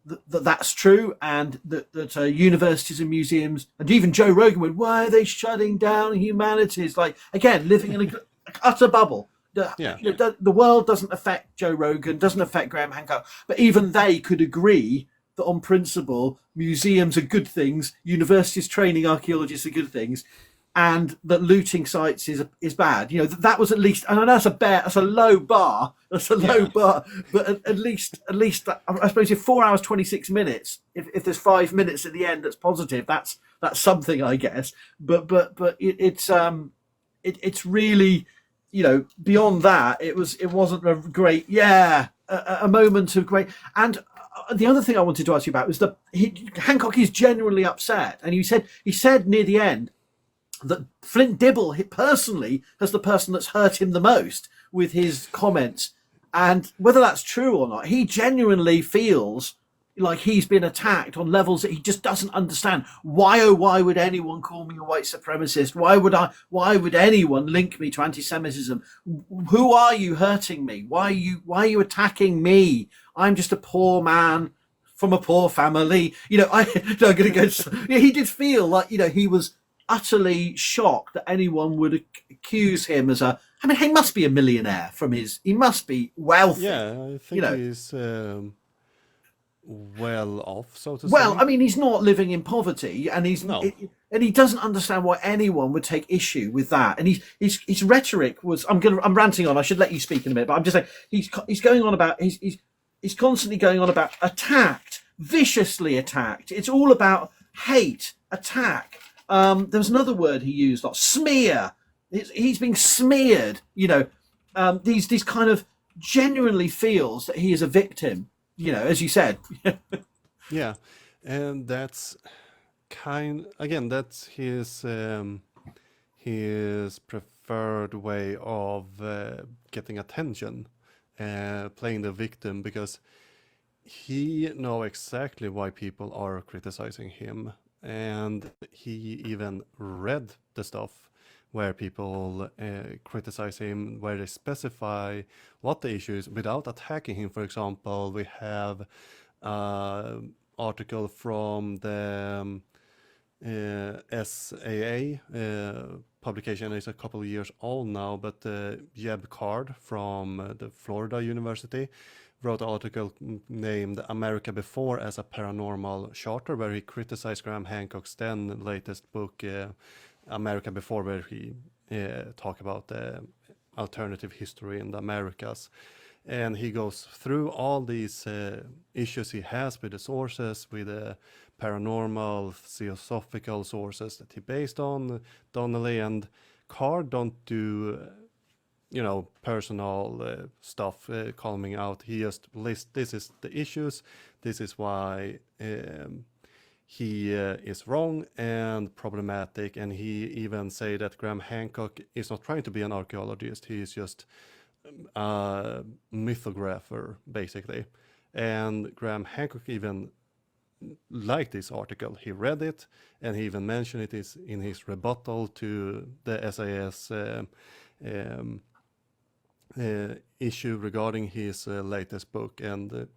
that that's true, and that universities and museums, and even Joe Rogan went, why are they shutting down humanities? Like, again, living in an utter bubble. The world doesn't affect Joe Rogan, doesn't affect Graham Hancock, but even they could agree that on principle, museums are good things, universities training archaeologists are good things, and that looting sites is bad. You know, that was at least, and that's a low bar. That's a low bar, but at least I suppose, if 4 hours 26 minutes, if there's 5 minutes at the end that's positive, that's something, I guess. But it's really, you know, beyond that, it wasn't a great, a moment of great. And the other thing I wanted to ask you about was that Hancock is genuinely upset, and he said near the end that Flint Dibble personally is the person that's hurt him the most with his comments. And whether that's true or not, he genuinely feels like he's been attacked on levels that he just doesn't understand. Why would anyone call me a white supremacist? Why would anyone link me to anti-Semitism? Who are you hurting me? Why are you attacking me? I'm just a poor man from a poor family. You know, he did feel like, you know, he was utterly shocked that anyone would accuse him as I mean, he must be a millionaire he must be wealthy. Yeah, I think, you know, he's well off, so to say. Well, I mean, he's not living in poverty, and and he doesn't understand why anyone would take issue with that. And his rhetoric was, I'm ranting on, I should let you speak in a minute, but I'm just saying, he's going on about, he's constantly going on about attacked, viciously attacked. It's all about hate, attack. There was another word he used, like smear. He's being smeared. You know, these kind of genuinely feels that he is a victim. You know, as you said. Yeah, and that's that's his preferred way of getting attention, playing the victim, because he knows exactly why people are criticizing him. And he even read the stuff where people criticize him, where they specify what the issue is without attacking him. For example, we have an article from the SAA publication. It's a couple of years old now, but Jeb Card from the Florida University wrote an article named America Before as a Paranormal Charter, where he criticized Graham Hancock's then latest book, America Before, where he talked about the alternative history in the Americas. And he goes through all these issues he has with the sources, with the paranormal, theosophical sources that he based on Donnelly. And Card don't do you know, personal stuff calming out. He just lists, this is the issues, this is why he is wrong and problematic. And he even say that Graham Hancock is not trying to be an archaeologist, he is just a mythographer, basically. And Graham Hancock even liked this article. He read it, and he even mentioned it in his rebuttal to the SAS issue regarding his latest book, and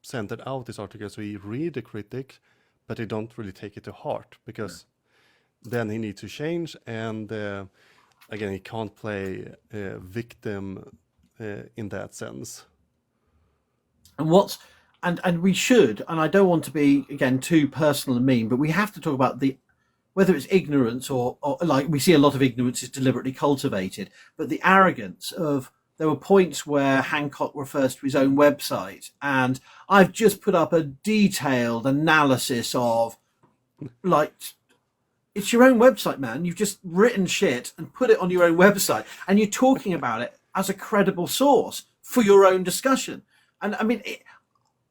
sent it out, this article. So he read the critic, but he don't really take it to heart, because then he needs to change. And again, he can't play victim in that sense. And we should, and I don't want to be, again, too personal and mean, but we have to talk about the whether it's ignorance or like we see a lot of ignorance is deliberately cultivated, but the arrogance of, there were points where Hancock refers to his own website, and I've just put up a detailed analysis of, like, it's your own website, man. You've just written shit and put it on your own website, and you're talking about it as a credible source for your own discussion. And I mean,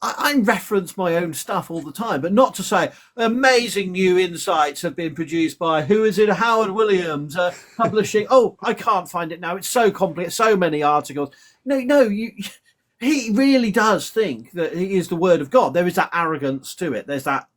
I reference my own stuff all the time, but not to say amazing new insights have been produced by, who is it, Howard Williams, publishing. Oh, I can't find it now. It's so complicated, so many articles. No, he really does think that he is the word of God. There is that arrogance to it. There's that,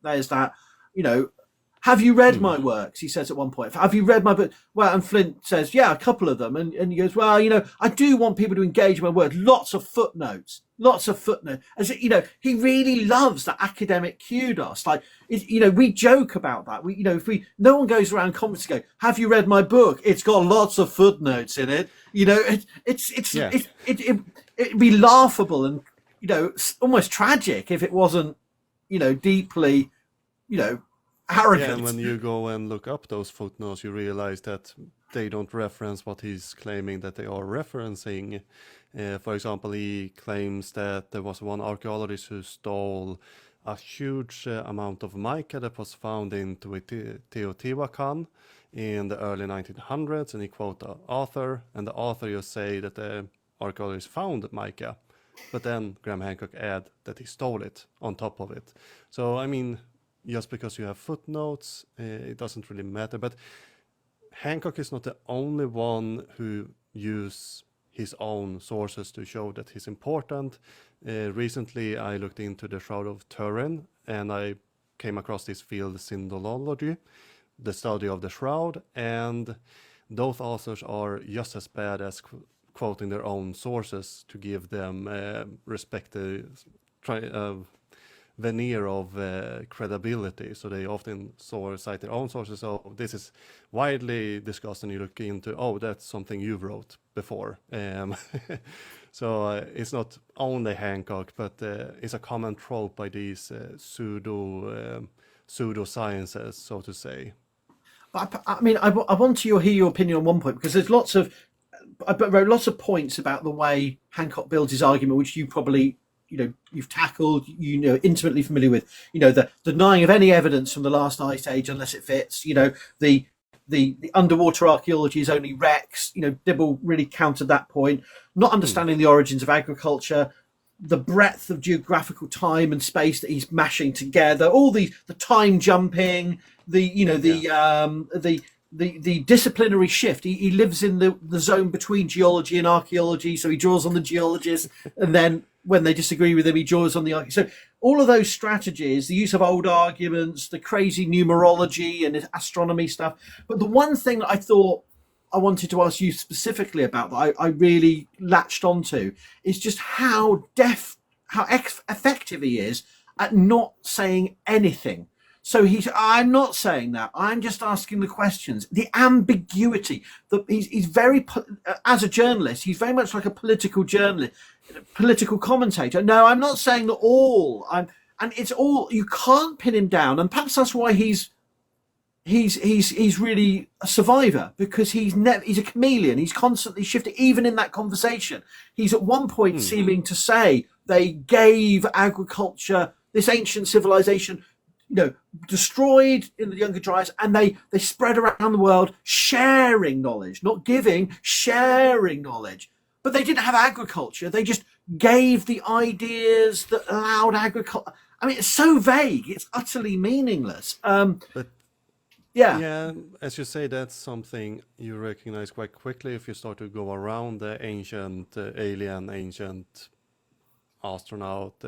have you read my works? He says at one point. Have you read my book? Well, and Flint says, yeah, a couple of them. And he goes, well, I do want people to engage my work. Lots of footnotes. As it, he really loves that academic kudos. Like, we joke about that. No one goes around comments and go, have you read my book? It's got lots of footnotes in it. It'd be laughable and, almost tragic if it wasn't, deeply, arrogant. Yeah, and when you go and look up those footnotes, you realize that they don't reference what he's claiming that they are referencing. For example, he claims that there was one archaeologist who stole a huge amount of mica that was found in Teotihuacan in the early 1900s, and he quotes the author, and the author just say that the archaeologist found mica, but then Graham Hancock add that he stole it on top of it. So, I mean, just because you have footnotes, it doesn't really matter. But Hancock is not the only one who uses his own sources to show that he's important. Recently, I looked into the Shroud of Turin, and I came across this field, syndology, the study of the shroud, and those authors are just as bad as quoting their own sources to give them respective veneer of credibility. So they often cite their own sources. So this is widely discussed, and you look into, oh, that's something you wrote before. So it's not only Hancock, but it's a common trope by these pseudosciences, so to say. But I mean, I want to hear your opinion on one point, because there's I wrote lots of points about the way Hancock builds his argument, which you probably you've tackled, intimately familiar with, the denying of any evidence from the last ice age unless it fits, the underwater archaeology is only wrecks, Dibble really countered that point, not understanding the origins of agriculture, the breadth of geographical time and space that he's mashing together, all the time jumping, the disciplinary shift. He lives in the zone between geology and archaeology, so he draws on the geologists, and then when they disagree with him, he draws on the archaeologists. So all of those strategies, the use of old arguments, the crazy numerology and astronomy stuff. But the one thing that I thought I wanted to ask you specifically about, that I really latched onto, is just how effective he is at not saying anything. So I'm not saying that. I'm just asking the questions. The ambiguity. He's very, as a journalist, he's very much like a political journalist, political commentator. No, I'm not saying that all. And it's all. You can't pin him down, and perhaps that's why he's really a survivor, because he's a chameleon. He's constantly shifting. Even in that conversation, he's at one point seeming to say they gave agriculture, this ancient civilization, destroyed in the Younger Dryas, and they spread around the world, sharing knowledge, not giving, sharing knowledge. But they didn't have agriculture. They just gave the ideas that allowed agriculture. I mean, it's so vague. It's utterly meaningless. But yeah, as you say, that's something you recognize quite quickly if you start to go around the ancient alien, ancient astronaut,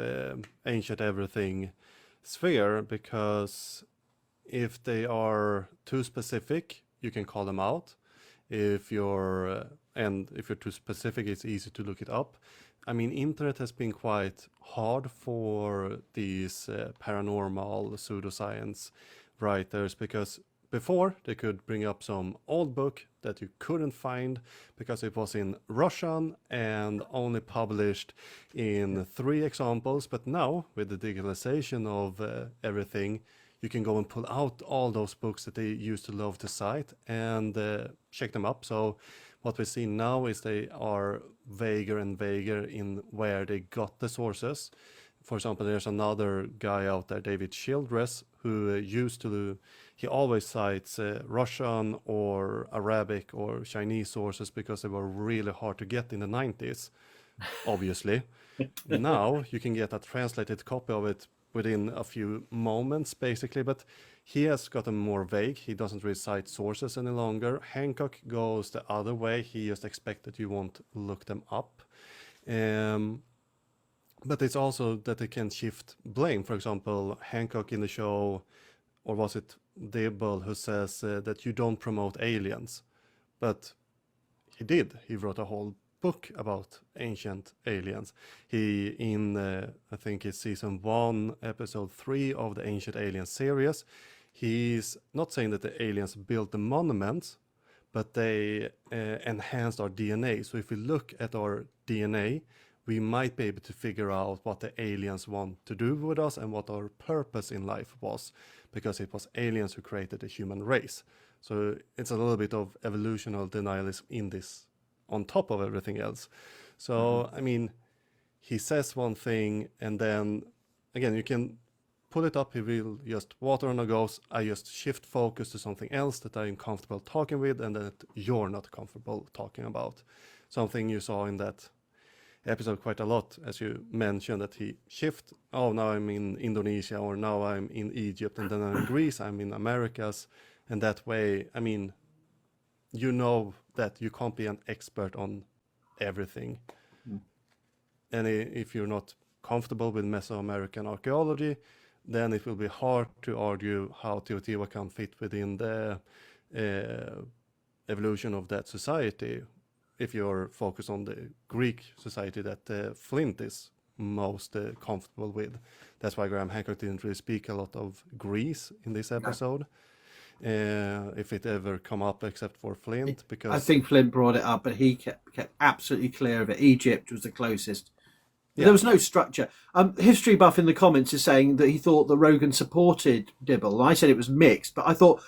ancient everything sphere, because if they are too specific, you can call them out. If you're too specific, it's easy to look it up. I mean, internet has been quite hard for these paranormal pseudoscience writers, because before they could bring up some old book that you couldn't find because it was in Russian and only published in 3 examples. But now, with the digitalization of everything, you can go and pull out all those books that they used to love to cite and check them up. So what we see now is they are vaguer and vaguer in where they got the sources. For example, there's another guy out there, David Childress, who he always cites Russian or Arabic or Chinese sources because they were really hard to get in the 90s, obviously. Now you can get a translated copy of it within a few moments, basically, but he has gotten more vague. He doesn't really cite sources any longer. Hancock goes the other way. He just expects that you won't look them up. But it's also that they can shift blame. For example, Hancock in the show, or was it Dibble, who says that you don't promote aliens. But he did. He wrote a whole book about ancient aliens. He, in I think it's season 1, episode 3 of the Ancient Aliens series, he's not saying that the aliens built the monuments, but they enhanced our DNA. So if we look at our DNA, we might be able to figure out what the aliens want to do with us and what our purpose in life was, because it was aliens who created the human race. So it's a little bit of evolutional denialism in this, on top of everything else. So, I mean, he says one thing, and then, again, you can pull it up, he will just water on a ghost. I just shift focus to something else that I'm comfortable talking with and that you're not comfortable talking about. Something you saw in that episode quite a lot, as you mentioned, that he shift, oh, now I'm in Indonesia, or now I'm in Egypt, and then I'm in Greece, I'm in Americas, and that way, I mean, you know that you can't be an expert on everything. And if you're not comfortable with Mesoamerican archaeology, then it will be hard to argue how Teotihuacan fit within the evolution of that society, if you're focused on the Greek society that Flint is most comfortable with. That's why Graham Hancock didn't really speak a lot of Greece in this episode, if it ever come up, except for Flint. Because I think Flint brought it up, but he kept absolutely clear of it. Egypt was the closest. There was no structure. History Buff in the comments is saying that he thought that Rogan supported Dibble. I said it was mixed, but I thought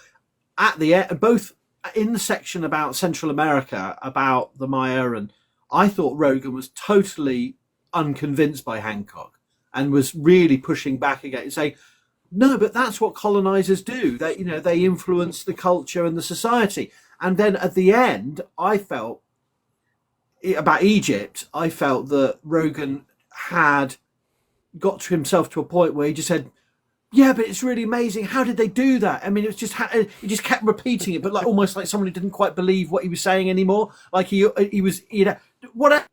at the end, both in the section about Central America, about the Maya, and I thought Rogan was totally unconvinced by Hancock and was really pushing back against, saying, no, but that's what colonizers do. They, they influence the culture and the society. And then at the end, I felt about Egypt, I felt that Rogan had got to himself to a point where he just said, yeah, but it's really amazing. How did they do that? I mean, it was just he just kept repeating it, but like almost like someone who didn't quite believe what he was saying anymore. Like he was, what?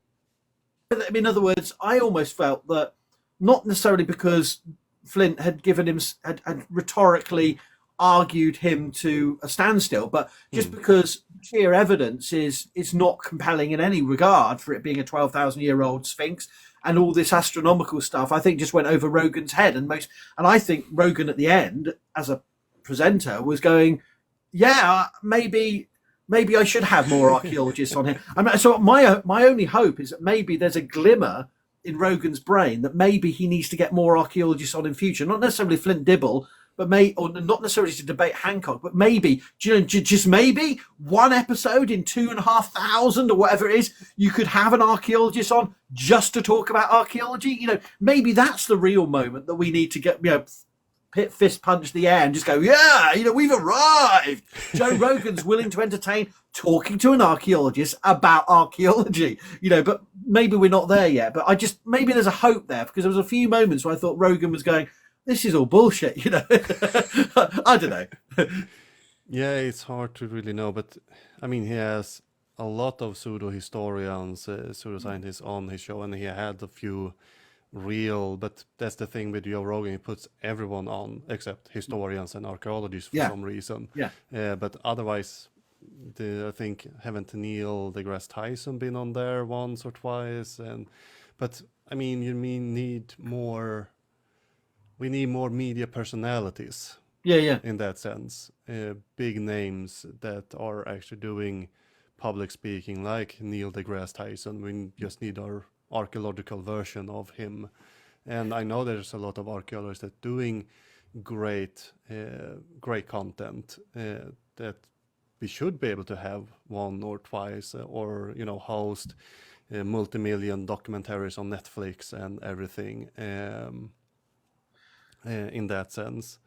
In other words, I almost felt that not necessarily because Flint had given him had rhetorically argued him to a standstill, but just because sheer evidence is not compelling in any regard for it being a 12,000-year-old Sphinx. And all this astronomical stuff, I think, just went over Rogan's head. And I think Rogan at the end, as a presenter, was going, yeah, maybe I should have more archaeologists on here. So my only hope is that maybe there's a glimmer in Rogan's brain that maybe he needs to get more archaeologists on in future. Not necessarily Flint Dibble, but or not necessarily to debate Hancock, but maybe, just maybe one episode in 2,500 or whatever it is, you could have an archaeologist on just to talk about archaeology. Maybe that's the real moment that we need to get, fist punch the air and just go, yeah, we've arrived. Joe Rogan's willing to entertain talking to an archaeologist about archaeology, but maybe we're not there yet. But maybe there's a hope there, because there was a few moments where I thought Rogan was going, this is all bullshit, I don't know. Yeah, it's hard to really know, but I mean, he has a lot of pseudo-historians, pseudo-scientists on his show, and he had a few real, but that's the thing with Joe Rogan, he puts everyone on except historians and archaeologists for some reason. But otherwise, I think, haven't Neil deGrasse Tyson been on there once or twice? But I mean, we need more media personalities. In that sense, big names that are actually doing public speaking, like Neil deGrasse Tyson. We just need our archaeological version of him. And I know there's a lot of archaeologists that doing great great content that we should be able to have one or twice, or host multi-million documentaries on Netflix and everything, in that sense.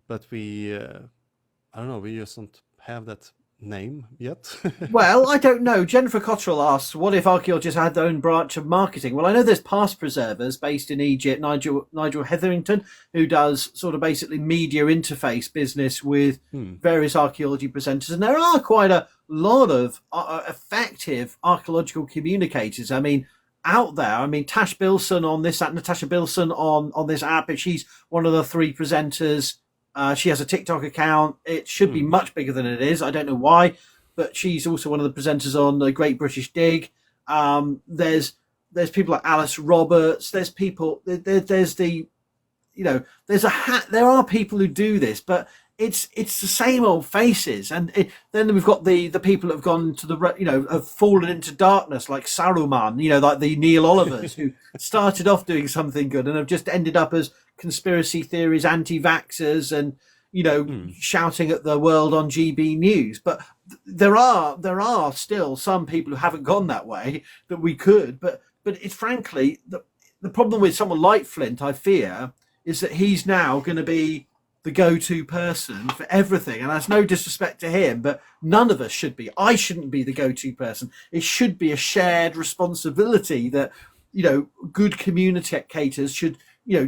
But we I don't know, we just don't have that name yet. Well, I don't know. Jennifer Cottrell asks, what if archaeologists had their own branch of marketing? Well, I know there's past preservers based in Egypt, Nigel Hetherington, who does sort of basically media interface business with various archaeology presenters. And there are quite a lot of effective archaeological communicators. I mean, out there. I mean, Tash Bilson on this app, Natasha Bilson on this app, she's one of the 3 presenters. She has a TikTok account. It should be much bigger than it is. I don't know why, but she's also one of the presenters on the Great British Dig. There's people like Alice Roberts. There's people. There's the, there are people who do this, but it's the same old faces. And then we've got the people that have gone to have fallen into darkness, like Saruman. Like the Neil Olivers, who started off doing something good and have just ended up as conspiracy theories, anti-vaxxers, and shouting at the world on GB News. But there are still some people who haven't gone that way that we could. But it's frankly the problem with someone like Flint, I fear, is that he's now going to be the go-to person for everything. And that's no disrespect to him, but none of us should be. I shouldn't be the go-to person. It should be a shared responsibility that good communicators should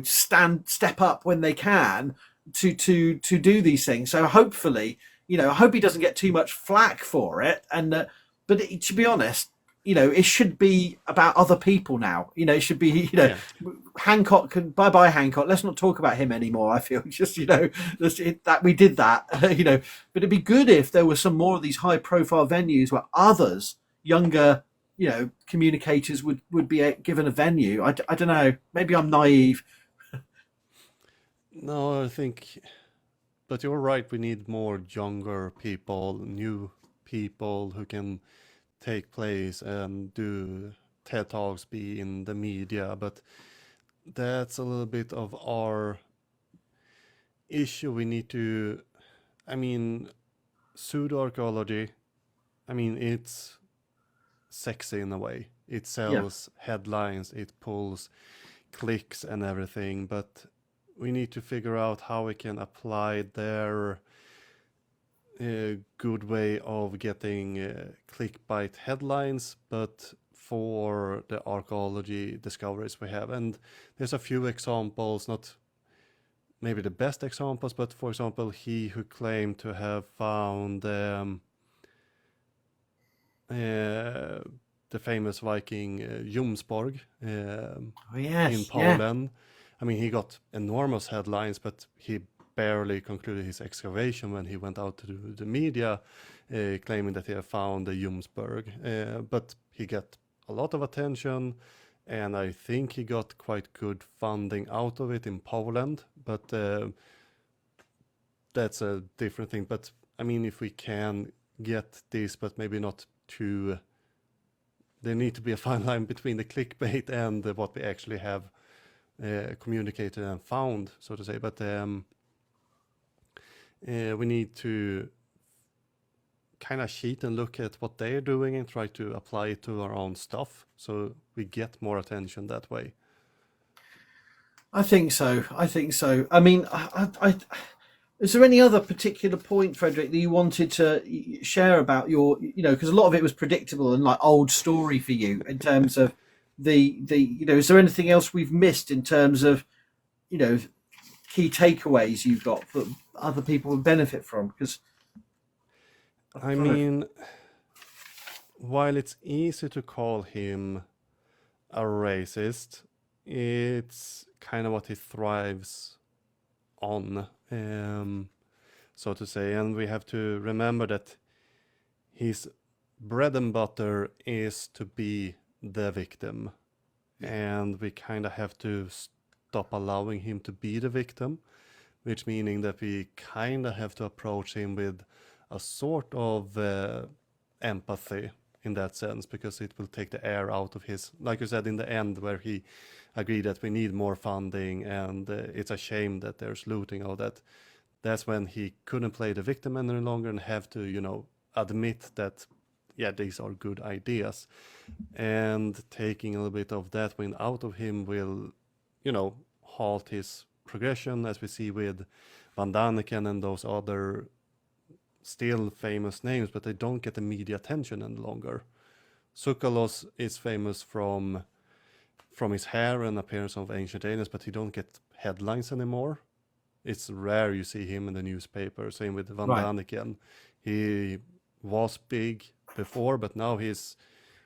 step up when they can to do these things. So hopefully, I hope he doesn't get too much flack for it. And but to be honest, it should be about other people now. It should be Hancock can bye Hancock. Let's not talk about him anymore. I feel just that we did that. But it'd be good if there were some more of these high profile venues where others, younger communicators would be given a venue. I don't know. Maybe I'm naive. No, I think, but you're right. We need more younger people, new people who can take place and do TED Talks, be in the media. But that's a little bit of our issue. We need to, pseudoarchaeology, it's sexy in a way. It sells headlines, it pulls clicks and everything, but we need to figure out how we can apply their good way of getting clickbait headlines, but for the archaeology discoveries we have. And there's a few examples, not maybe the best examples, but for example, he who claimed to have found the famous Viking Jomsborg in Poland. He got enormous headlines, but he barely concluded his excavation when he went out to the media claiming that he had found the Jomsborg. But he got a lot of attention, and I think he got quite good funding out of it in Poland. But that's a different thing. But if we can get this, but maybe not too... There need to be a fine line between the clickbait and what we actually have communicated and found, so to say. But we need to kind of cheat and look at what they're doing and try to apply it to our own stuff, so we get more attention that way. I think so. Is there any other particular point, Fredrik, that you wanted to share about your, because a lot of it was predictable and like old story for you in terms of the is there anything else we've missed in terms of, key takeaways you've got that other people would benefit from? Because while it's easy to call him a racist, it's kind of what he thrives on, so to say. And we have to remember that his bread and butter is to be the victim, and we kind of have to stop allowing him to be the victim, which meaning that we kind of have to approach him with a sort of empathy in that sense, because it will take the air out of his, like you said in the end, where he agreed that we need more funding and it's a shame that there's looting, all that. That's when he couldn't play the victim any longer and have to, you know, admit that, yeah, these are good ideas. And taking a little bit of that wind out of him will, you know, halt his progression, as we see with Van Daniken and those other still famous names, but they don't get the media attention any longer. Tsoukalos is famous from his hair and appearance of ancient aliens, but he don't get headlines anymore. It's rare you see him in the newspaper. Same with Van Daniken. He was big before, but now he's,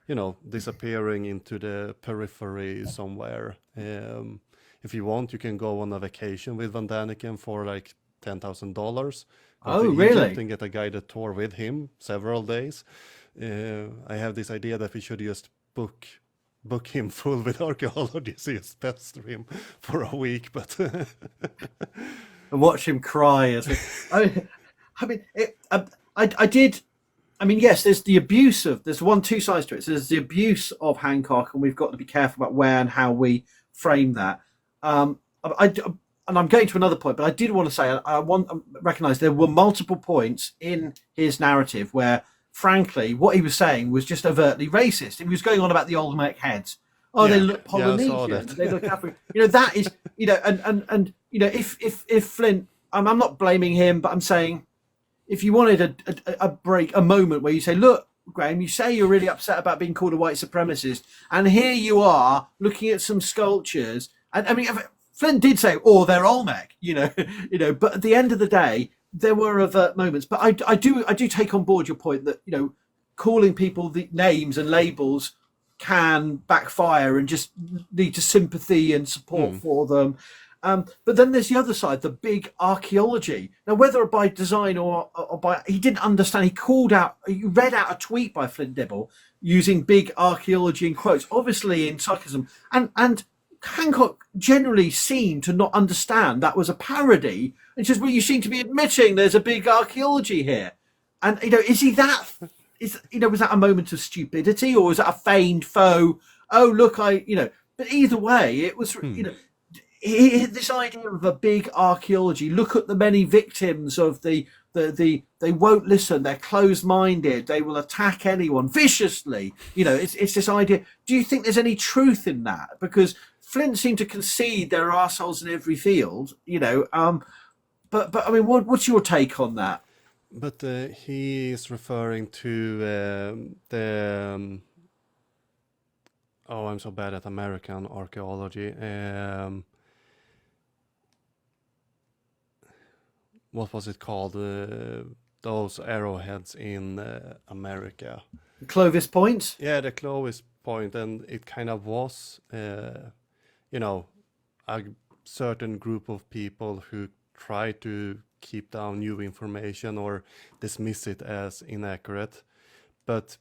you know, disappearing into the periphery somewhere. If you want, you can go on a vacation with Van Daniken for like $10,000. Oh, really? Egypt and get a guided tour with him several days. I have this idea that we should just book him full with archaeology, so just pester him for a week, but and watch him cry as I did. I mean, yes, there's the abuse of, there's two sides to it. So there's the abuse of Hancock, and we've got to be careful about where and how we frame that. And I'm going to another point, but I did want to say, I recognize there were multiple points in his narrative where, frankly, what he was saying was just overtly racist. He was going on about the Olmec heads. Oh, yeah, they look Polynesian. They look African. You know, that is, you know, and you know, if Flint, I'm not blaming him, but I'm saying, if you wanted a break, a moment where you say, look, Graham, you say you're really upset about being called a white supremacist, and here you are looking at some sculptures, and I mean, Flint did say, "Oh, they're Olmec," you know, but at the end of the day, there were overt moments. But I do take on board your point that, you know, calling people the names and labels can backfire and just lead to sympathy and support for them. But then there's the other side, the big archaeology. Now, whether by design or by, he didn't understand. He read out a tweet by Flint Dibble using big archaeology in quotes, obviously in sarcasm. And Hancock generally seemed to not understand that was a parody. And says, well, you seem to be admitting there's a big archaeology here. And, you know, was that a moment of stupidity, or was that a feigned faux? Oh, look, but either way, it was, you know, this idea of a big archaeology. Look at the many victims of the they won't listen. They're closed-minded. They will attack anyone viciously. You know, it's this idea. Do you think there's any truth in that? Because Flint seemed to concede there are arseholes in every field. You know, but I mean, what's your take on that? But he is referring to oh, I'm so bad at American archaeology. What was it called? Those arrowheads in America. Clovis Point? Yeah, the Clovis Point, and it kind of was, you know, a certain group of people who try to keep down new information or dismiss it as inaccurate. But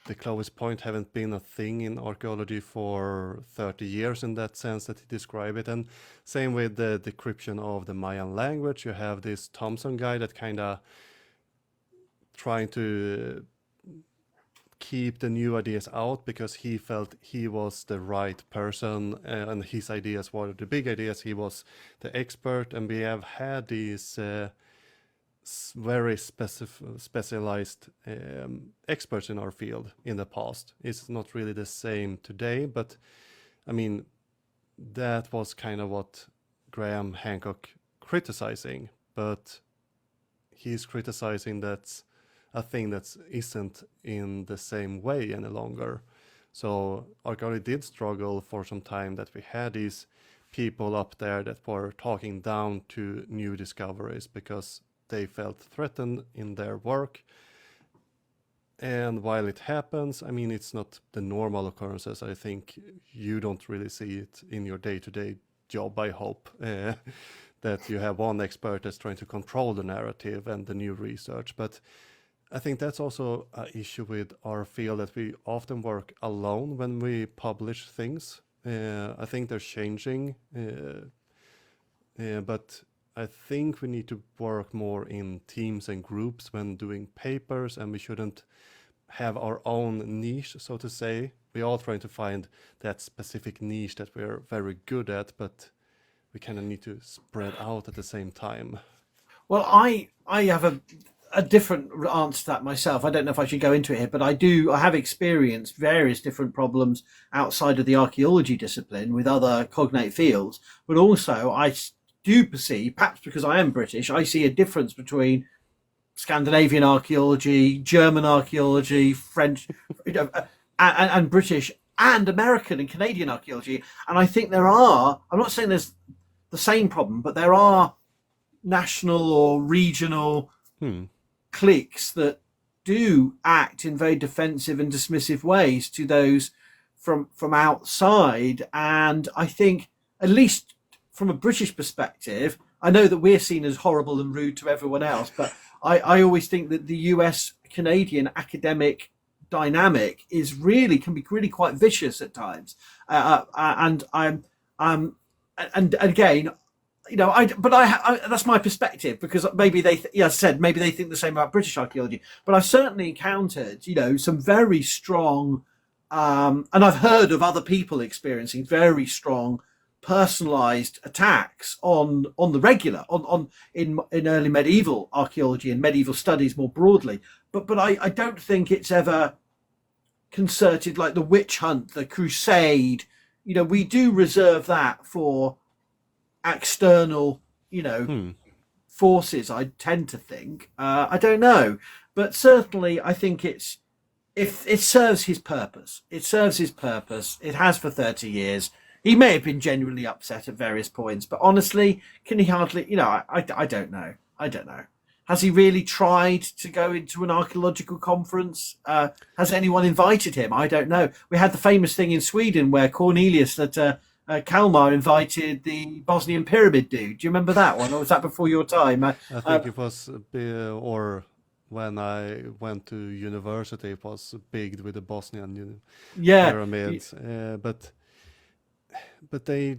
the Clovis Point haven't been a thing in archaeology for 30 years in that sense that he described it. And same with the decryption of the Mayan language. You have this Thompson guy that kind of trying to keep the new ideas out because he felt he was the right person and his ideas were the big ideas. He was the expert, and we have had these very specialized experts in our field in the past. It's not really the same today, but I mean, that was kind of what Graham Hancock criticizing, but he's criticizing that's a thing that isn't in the same way any longer. So archaeology did struggle for some time that we had these people up there that were talking down to new discoveries because they felt threatened in their work. And while it happens, I mean, it's not the normal occurrences. I think you don't really see it in your day-to-day job, I hope, that you have one expert that's trying to control the narrative and the new research. But I think that's also an issue with our field, that we often work alone when we publish things. I think they're changing, but I think we need to work more in teams and groups when doing papers, and we shouldn't have our own niche, so to say. We're all trying to find that specific niche that we're very good at, but we kind of need to spread out at the same time. Well, I have a different answer to that myself. I don't know if I should go into it here, but I have experienced various different problems outside of the archaeology discipline with other cognate fields, but also I do perceive, perhaps because I am British, I see a difference between Scandinavian archaeology, German archaeology, French, and British and American and Canadian archaeology. And I think I'm not saying there's the same problem, but there are national or regional cliques that do act in very defensive and dismissive ways to those from outside. And I think, at least from a British perspective, I know that we're seen as horrible and rude to everyone else, but I always think that the US Canadian academic dynamic can be really quite vicious at times. And again, that's my perspective, because maybe maybe they think the same about British archaeology, but I've certainly encountered, some very strong, and I've heard of other people experiencing very strong personalized attacks on the regular in early medieval archaeology and medieval studies more broadly. But I don't think it's ever concerted like the witch hunt, the crusade. We do reserve that for external, forces, I tend to think. I don't know, but certainly I think if it serves his purpose. It serves his purpose. It has for 30 years. He may have been genuinely upset at various points, but honestly, can he hardly, I don't know. I don't know. Has he really tried to go into an archaeological conference? Has anyone invited him? I don't know. We had the famous thing in Sweden where Cornelius at Kalmar invited the Bosnian pyramid dude. Do you remember that one? Or was that before your time? I think it was, or when I went to university, it was big with the Bosnian pyramids. But they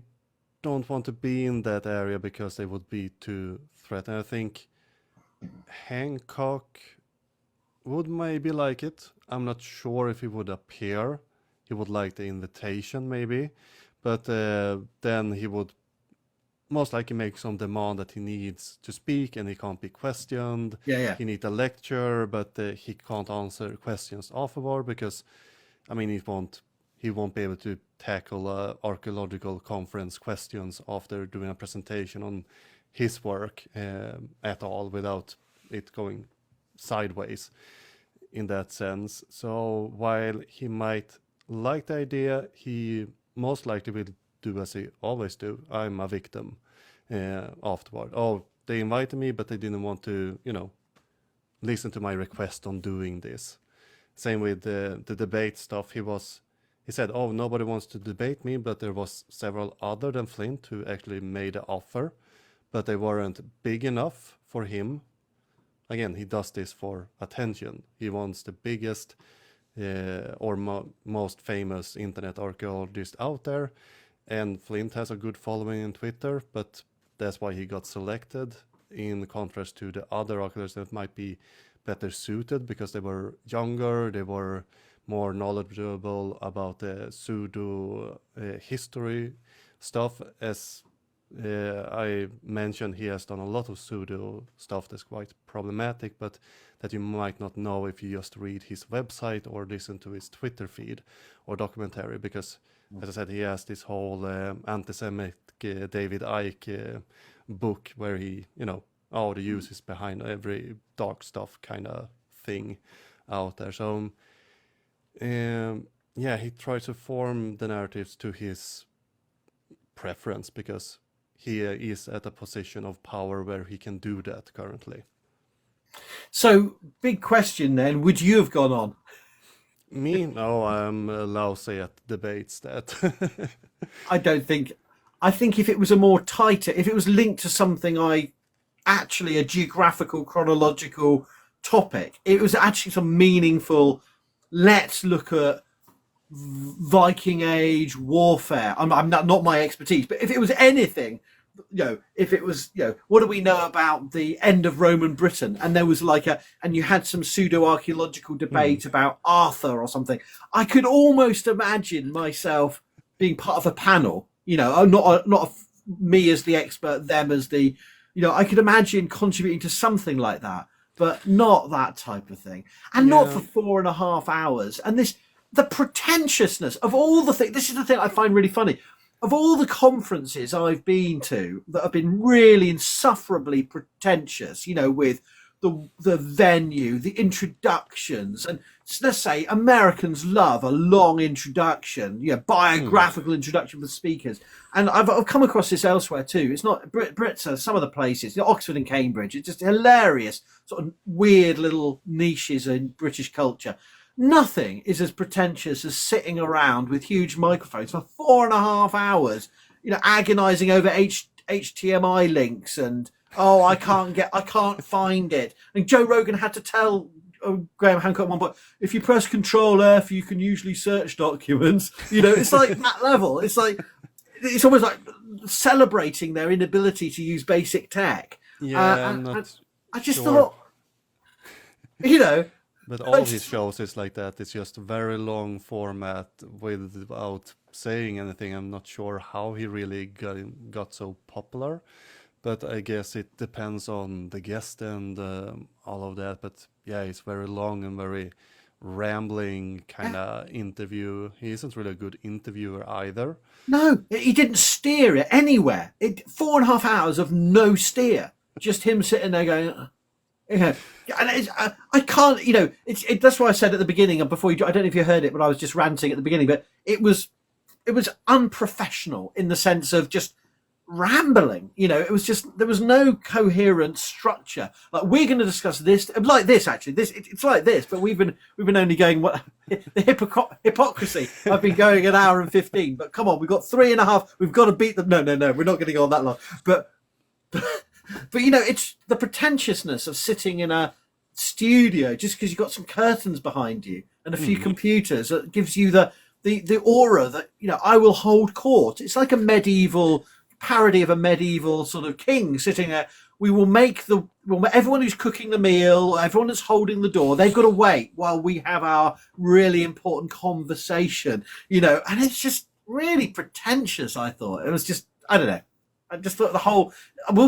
don't want to be in that area because they would be too threatened. I think Hancock would maybe like it. I'm not sure if he would appear. He would like the invitation maybe, but then he would most likely make some demand that he needs to speak and he can't be questioned. He needs a lecture, but he can't answer questions afterward because, he won't be able to tackle archaeological conference questions after doing a presentation on his work at all without it going sideways in that sense. So while he might like the idea, he most likely will do as he always do. I'm a victim afterward. Oh, they invited me, but they didn't want to, listen to my request on doing this. Same with the debate stuff. He said, oh, nobody wants to debate me, but there was several other than Flint who actually made an offer, but they weren't big enough for him. Again, he does this for attention. He wants the biggest most famous internet archaeologist out there, and Flint has a good following on Twitter, but that's why he got selected, in contrast to the other archaeologists that might be better suited because they were younger, they were more knowledgeable about the pseudo history stuff. As I mentioned, he has done a lot of pseudo stuff that's quite problematic, but that you might not know if you just read his website or listen to his Twitter feed or documentary, because as I said, he has this whole anti-Semitic David Icke book where he, the use is behind every dark stuff kind of thing out there. So he tries to form the narratives to his preference because he is at a position of power where he can do that currently. So, big question then, would you have gone on? Me? No, I'm lousy at debates that. I think if it was if it was linked to something a geographical, chronological topic, it was actually some meaningful, let's look at Viking Age warfare. I'm not my expertise, but if it was anything if it was, what do we know about the end of Roman Britain? And there was and you had some pseudo-archaeological debate about Arthur or something. I could almost imagine myself being part of a panel, not me as the expert, them as the, I could imagine contributing to something like that, but not that type of thing. And not for 4.5 hours. And the pretentiousness of all the things, this is the thing I find really funny. Of all the conferences I've been to that have been really insufferably pretentious, with the venue, the introductions, and let's say Americans love a long introduction, biographical introduction for speakers. And I've come across this elsewhere too. It's not Brits are some of the places, Oxford and Cambridge. It's just hilarious, sort of weird little niches in British culture. Nothing is as pretentious as sitting around with huge microphones for 4.5 hours, agonizing over HTML links and I can't find it. And Joe Rogan had to tell Graham Hancock at one point, if you press Control F, you can usually search documents. It's like that level. It's almost like celebrating their inability to use basic tech. And I just thought, But all his shows is like that. It's just a very long format without saying anything. I'm not sure how he really got so popular, but I guess it depends on the guest and all of that. But yeah, it's very long and very rambling kind of interview. He isn't really a good interviewer either. No, he didn't steer it anywhere. 4.5 hours of no steer. Just him sitting there going... and I can't, that's why I said at the beginning, and before I don't know if you heard it, but I was just ranting at the beginning, but it was unprofessional in the sense of just rambling. It was just, there was no coherent structure. Like, we're going to discuss this, like this actually, it's like this, but we've been only going, the hypocrisy. I've been going an hour and 15, but come on, we've got 3.5, we've got to beat them. No, we're not going to go on that long, but it's the pretentiousness of sitting in a studio just because you've got some curtains behind you and a few computers that gives you the aura that, I will hold court. It's like a medieval parody of a medieval sort of king sitting there. We'll make everyone who's cooking the meal, everyone that's holding the door, they've got to wait while we have our really important conversation, and it's just really pretentious. I thought it was just, I don't know. I just thought the whole,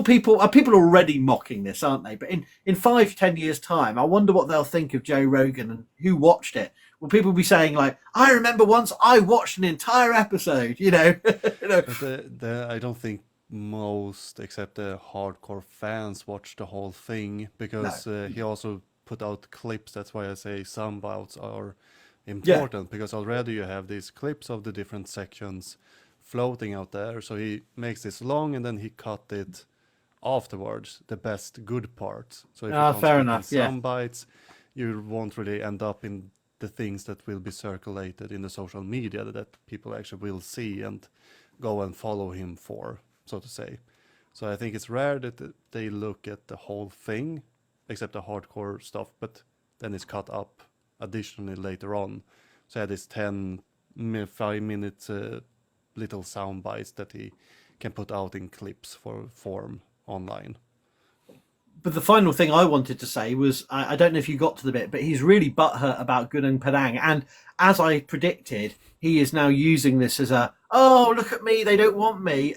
people are already mocking this, aren't they? But in 5-10 years' time, I wonder what they'll think of Joe Rogan and who watched it. Will people be saying like, I remember once I watched an entire episode, But I don't think most, except the hardcore fans, watch the whole thing, because he also put out clips. That's why I say some bouts are important, because already you have these clips of the different sections floating out there. So he makes this long and then he cut it afterwards, the best good parts. So if you fair enough. some bites, you won't really end up in the things that will be circulated in the social media that people actually will see and go and follow him for, so to say. So I think it's rare that they look at the whole thing, except the hardcore stuff, but then it's cut up additionally later on. So I had this 5-minute little sound bites that he can put out in clips for form online. But the final thing I wanted to say was, I don't know if you got to the bit, but he's really butthurt about Gunung Padang. And as I predicted, he is now using this as look at me, they don't want me.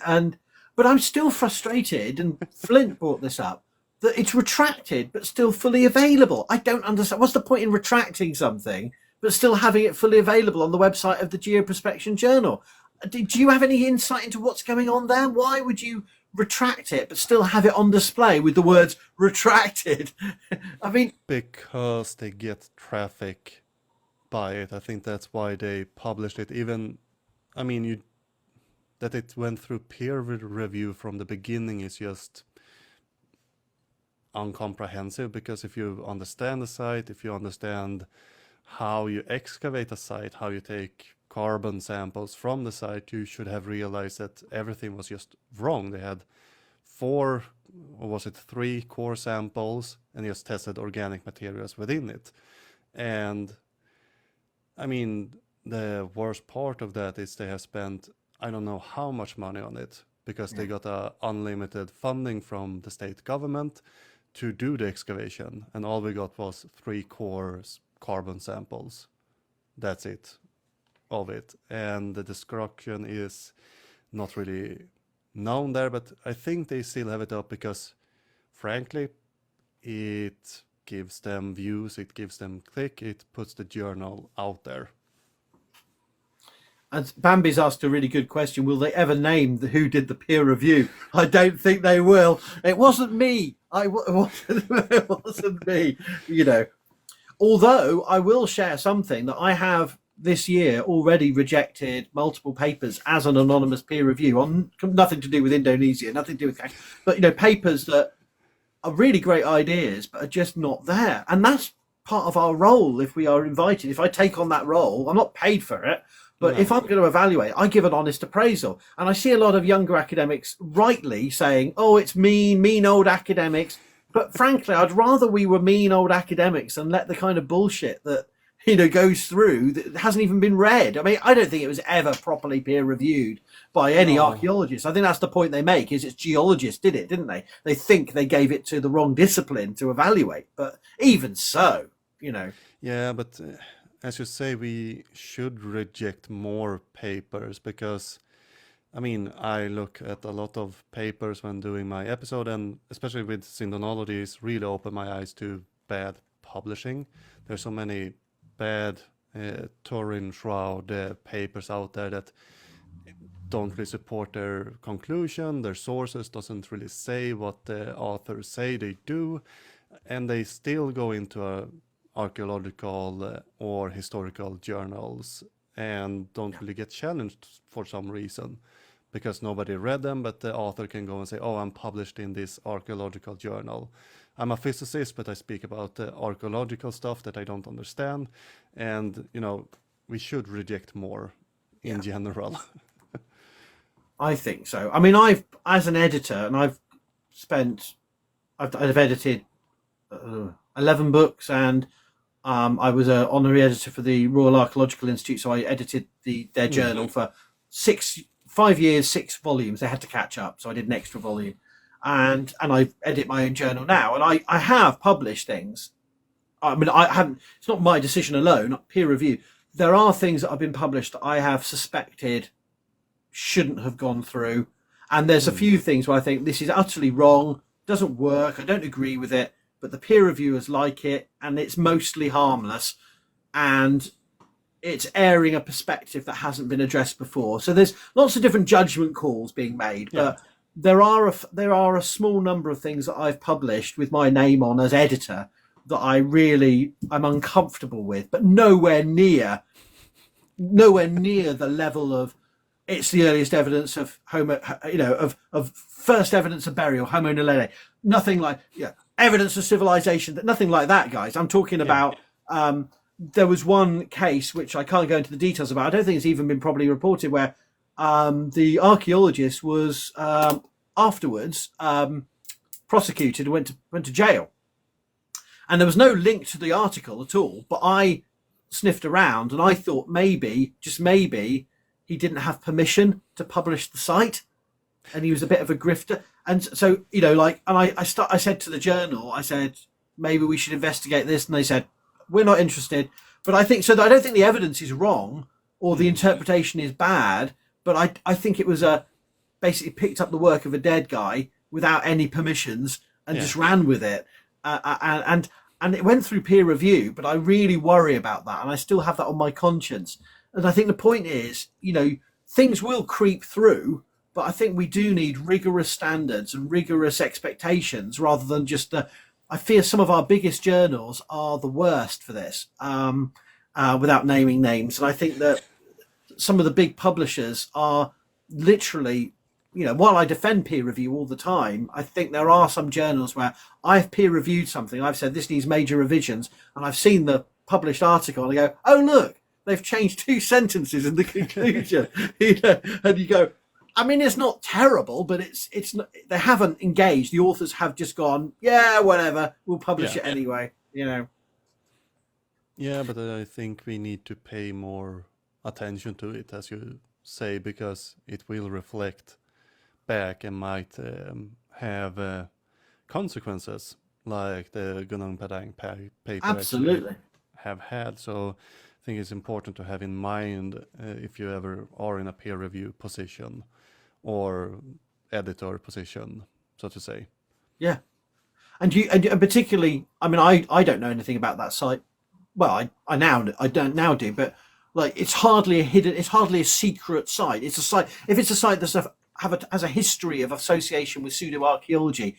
But I'm still frustrated, and Flint brought this up, that it's retracted, but still fully available. I don't understand. What's the point in retracting something, but still having it fully available on the website of the Geoprospection Journal? Do you have any insight into what's going on there? Why would you retract it but still have it on display with the words retracted? I mean, because they get traffic by it. I think that's why they published it. Even, that it went through peer review from the beginning is just incomprehensible, because if you understand the site, if you understand how you excavate a site, how you take carbon samples from the site, you should have realized that everything was just wrong. They had 3 core samples and just tested organic materials within it. And the worst part of that is they have spent, I don't know how much money on it, because they got unlimited funding from the state government to do the excavation, and all we got was 3 core carbon samples. That's it, of it. And the destruction is not really known there, but I think they still have it up because, frankly, it gives them views, it gives them click, it puts the journal out there. And Bambi's asked a really good question. Will they ever name who did the peer review? I don't think they will. It wasn't me. It wasn't me, you know. Although I will share something that I have this year already rejected multiple papers as an anonymous peer review on nothing to do with Indonesia, nothing to do with, but, you know, papers that are really great ideas, but are just not there. And that's part of our role if we are invited. If I take on that role, I'm not paid for it. But if I'm going to evaluate, I give an honest appraisal. And I see a lot of younger academics rightly saying, oh, it's mean old academics. But frankly, I'd rather we were mean old academics and let the kind of bullshit that, you know, goes through that hasn't even been read. I mean, I don't think it was ever properly peer reviewed by any archaeologist. I think that's the point they make, is it's geologists did it, didn't they? They think they gave it to the wrong discipline to evaluate. But even so, you know. Yeah, but... as you say, we should reject more papers because, I mean, I look at a lot of papers when doing my episode, and especially with Syndonology, it's really opened my eyes to bad publishing. There's so many bad Turin Shroud papers out there that don't really support their conclusion. Their sources doesn't really say what the authors say they do, and they still go into a archaeological or historical journals and don't really get challenged for some reason because nobody read them, but the author can go and say, oh, I'm published in this archaeological journal. I'm a physicist, but I speak about the archaeological stuff that I don't understand. And, you know, we should reject more in general. I think so. I mean, I've, as an editor, and I've edited 11 books, and I was an honorary editor for the Royal Archaeological Institute, so I edited their journal for 5 years, 6 volumes. They had to catch up, so I did an extra volume, and I edit my own journal now, and I have published things. I mean, I haven't. It's not my decision alone. Not peer review. There are things that have been published that I have suspected shouldn't have gone through, and there's a few things where I think this is utterly wrong, doesn't work, I don't agree with it. But the peer reviewers like it, and it's mostly harmless, and it's airing a perspective that hasn't been addressed before. So there's lots of different judgment calls being made, but there are a small number of things that I've published with my name on as editor that I'm uncomfortable with, but nowhere near the level of it's the earliest evidence of of first evidence of burial, Homo naledi. Nothing like evidence of civilization, nothing like that, guys. I'm talking about there was one case which I can't go into the details about. I don't think it's even been properly reported, where the archaeologist was afterwards prosecuted and went to jail, and there was no link to the article at all. But I sniffed around and I thought maybe, just maybe, he didn't have permission to publish the site, and he was a bit of a grifter. And so, you know, like, and I said to the journal, I said, maybe we should investigate this. And they said, we're not interested. But I think, so I don't think the evidence is wrong or the interpretation is bad, but I think it was basically picked up the work of a dead guy without any permissions and just ran with it. And it went through peer review, but I really worry about that. And I still have that on my conscience. And I think the point is, you know, things will creep through, but I think we do need rigorous standards and rigorous expectations rather than just I fear some of our biggest journals are the worst for this, without naming names. And I think that some of the big publishers are literally, you know, while I defend peer review all the time, I think there are some journals where I've peer reviewed something. I've said this needs major revisions, and I've seen the published article and I go, oh, look, they've changed 2 sentences in the conclusion. You know, and you go, I mean, it's not terrible, but it's not, they haven't engaged. The authors have just gone, yeah, whatever, we'll publish it anyway, you know. Yeah, but I think we need to pay more attention to it, as you say, because it will reflect back and might have consequences, like the Gunung Padang paper actually Absolutely. have had. So I think it's important to have in mind if you ever are in a peer review position or editor position, so to say. Yeah. And particularly, I mean, I don't know anything about that site. Well, I don't now do, but like it's hardly a hidden, it's hardly a secret site. It's a site. If it's a site that's has a history of association with pseudoarchaeology,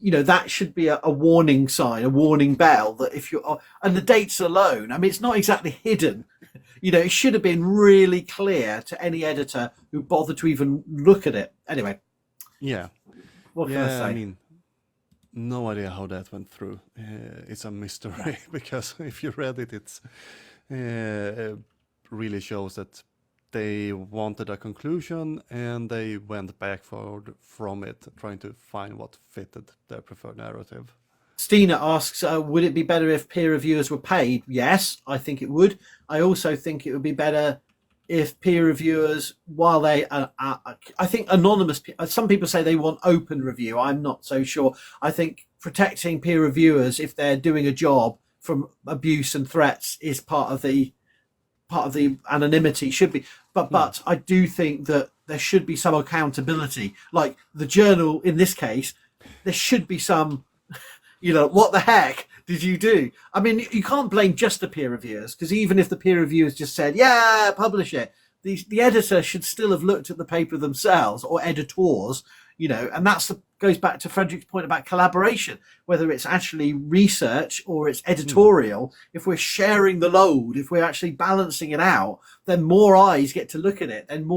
you know that should be a warning sign, a warning bell that if you're and the dates alone. I mean, it's not exactly hidden. You know, it should have been really clear to any editor who bothered to even look at it. Anyway, Yeah. what can I Yeah, I say? mean, no idea how that went through. It's a mystery because if you read it, it's really shows that they wanted a conclusion and they went backward from it, trying to find what fitted their preferred narrative. Stina asks, would it be better if peer reviewers were paid? Yes, I think it would. I also think it would be better if peer reviewers, while they, I think anonymous, some people say they want open review. I'm not so sure. I think protecting peer reviewers, if they're doing a job from abuse and threats, is part of the anonymity should be. But I do think that there should be some accountability. Like the journal in this case, there should be some, you know, what the heck did you do? I mean, you can't blame just the peer reviewers, because even if the peer reviewers just said, yeah, publish it, the editor should still have looked at the paper themselves, or editors, you know, and goes back to Fredrik's point about collaboration, whether it's actually research or it's editorial. If we're sharing the load, if we're actually balancing it out, then more eyes get to look at it and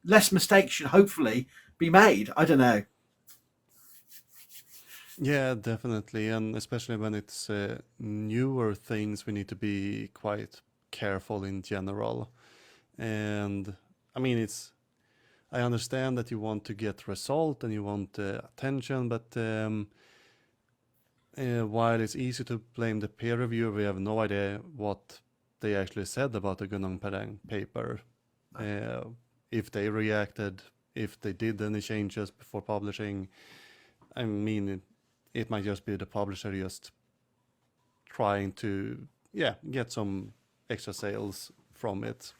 less mistakes should hopefully be made. I don't know. Yeah, definitely, and especially when it's newer things, we need to be quite careful in general. And I mean, I understand that you want to get result and you want attention, but while it's easy to blame the peer reviewer, we have no idea what they actually said about the Gunung Padang paper. If they reacted, if they did any changes before publishing. I mean, it might just be the publisher just trying to, get some extra sales from it.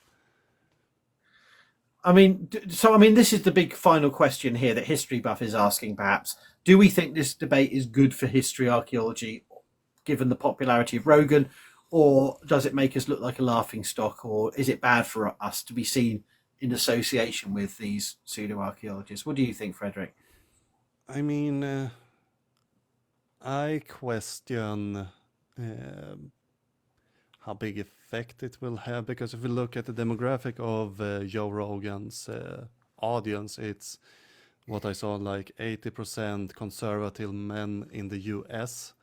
I mean, this is the big final question here that History Buff is asking, perhaps. Do we think this debate is good for history archaeology, given the popularity of Rogan, or does it make us look like a laughing stock, or is it bad for us to be seen in association with these pseudo-archaeologists? What do you think, Fredrik? I mean, I question how big effect it will have, because if we look at the demographic of Joe Rogan's audience, it's what I saw, like 80% conservative men in the US,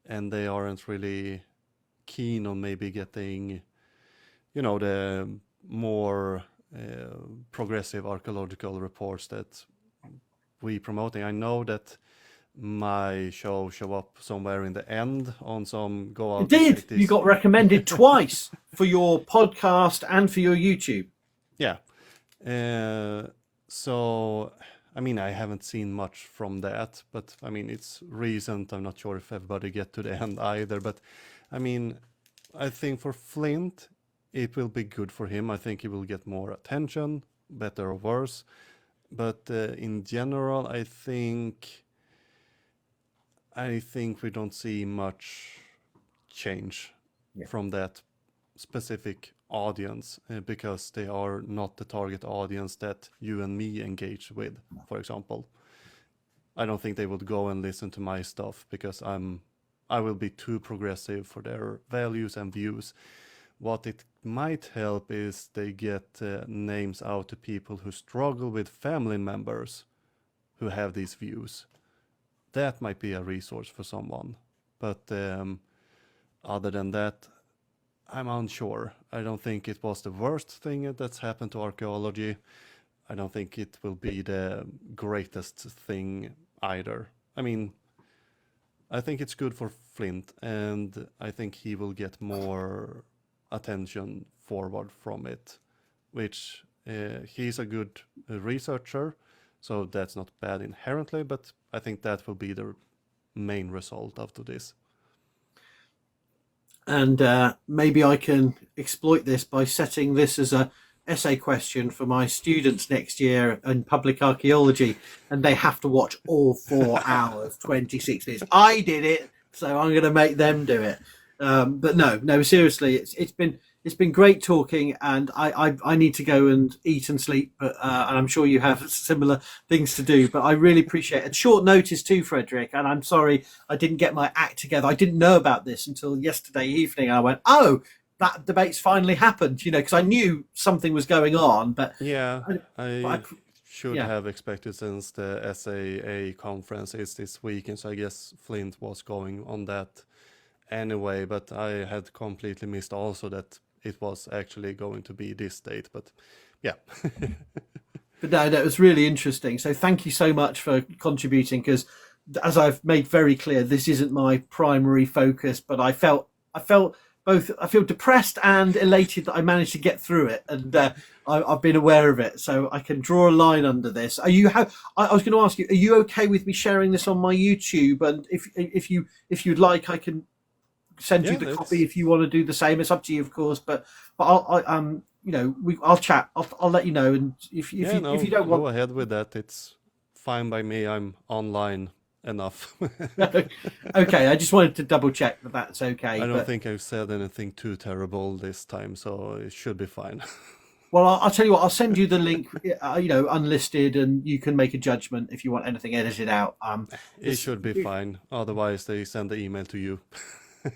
and they aren't really keen on maybe getting, the more progressive archaeological reports that we promoting. I know that my show up somewhere in the end on some go out. It did. You got recommended twice for your podcast and for your YouTube. Yeah. So, I mean, I haven't seen much from that, but I mean, it's recent. I'm not sure if everybody get to the end either, but I mean, I think for Flint, it will be good for him. I think he will get more attention, better or worse. But in general, I think we don't see much change from that specific audience because they are not the target audience that you and me engage with, for example. I don't think they would go and listen to my stuff because I will be too progressive for their values and views. What it might help is they get names out to people who struggle with family members who have these views. That might be a resource for someone. But other than that, I'm unsure. I don't think it was the worst thing that's happened to archaeology. I don't think it will be the greatest thing either. I mean, I think it's good for Flint, and I think he will get more attention forward from it, which he's a good researcher, So that's not bad inherently, but I think that will be the main result after this. And maybe I can exploit this by setting this as a essay question for my students next year in public archaeology, and they have to watch all 4 hours, 26 minutes. I did it, so I'm going to make them do it. But no, seriously, it's been great talking, and I need to go and eat and sleep, but and I'm sure you have similar things to do. But I really appreciate it. At short notice too, Fredrik, and I'm sorry I didn't get my act together. I didn't know about this until yesterday evening. I went, oh, that debate's finally happened, because I knew something was going on. But yeah, I should have expected, since the SAA conference is this weekend, so I guess Flint was going on that anyway, but I had completely missed also that it was actually going to be this date. But yeah. But no, it was really interesting. So thank you so much for contributing, because as I've made very clear, this isn't my primary focus, but I felt both, I feel depressed and elated that I managed to get through it, and I've been aware of it, so I can draw a line under this. I was going to ask you, are you okay with me sharing this on my YouTube? And if you'd like, I can send you the copy if you want to do the same. It's up to you, of course, but I'll chat. I'll let you know, and if you don't want, go ahead with that. It's fine by me. I'm online enough. Okay, I just wanted to double check that that's okay. I don't think I've said anything too terrible this time, so it should be fine. Well, I'll tell you what, I'll send you the link, unlisted, and you can make a judgment if you want anything edited out. It should be fine. Otherwise, they send the email to you.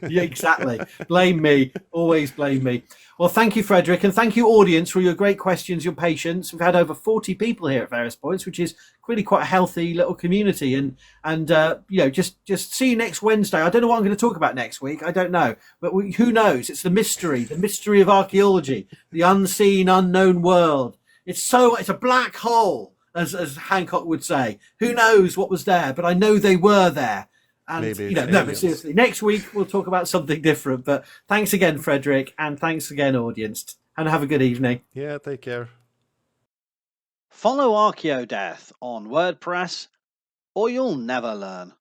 Yeah, exactly. Blame me. Always blame me. Well, thank you, Fredrik, and thank you, audience, for your great questions, your patience. We've had over 40 people here at various points, which is really quite a healthy little community. And just see you next Wednesday. I don't know what I'm going to talk about next week. I don't know, but who knows? It's the mystery of archaeology, the unseen, unknown world. It's a black hole, as Hancock would say. Who knows what was there? But I know they were there. And Maybe but seriously, next week we'll talk about something different. But thanks again, Fredrik, and thanks again, audience, and have a good evening. Yeah, take care. Follow ArchaeoDeath on WordPress, or you'll never learn.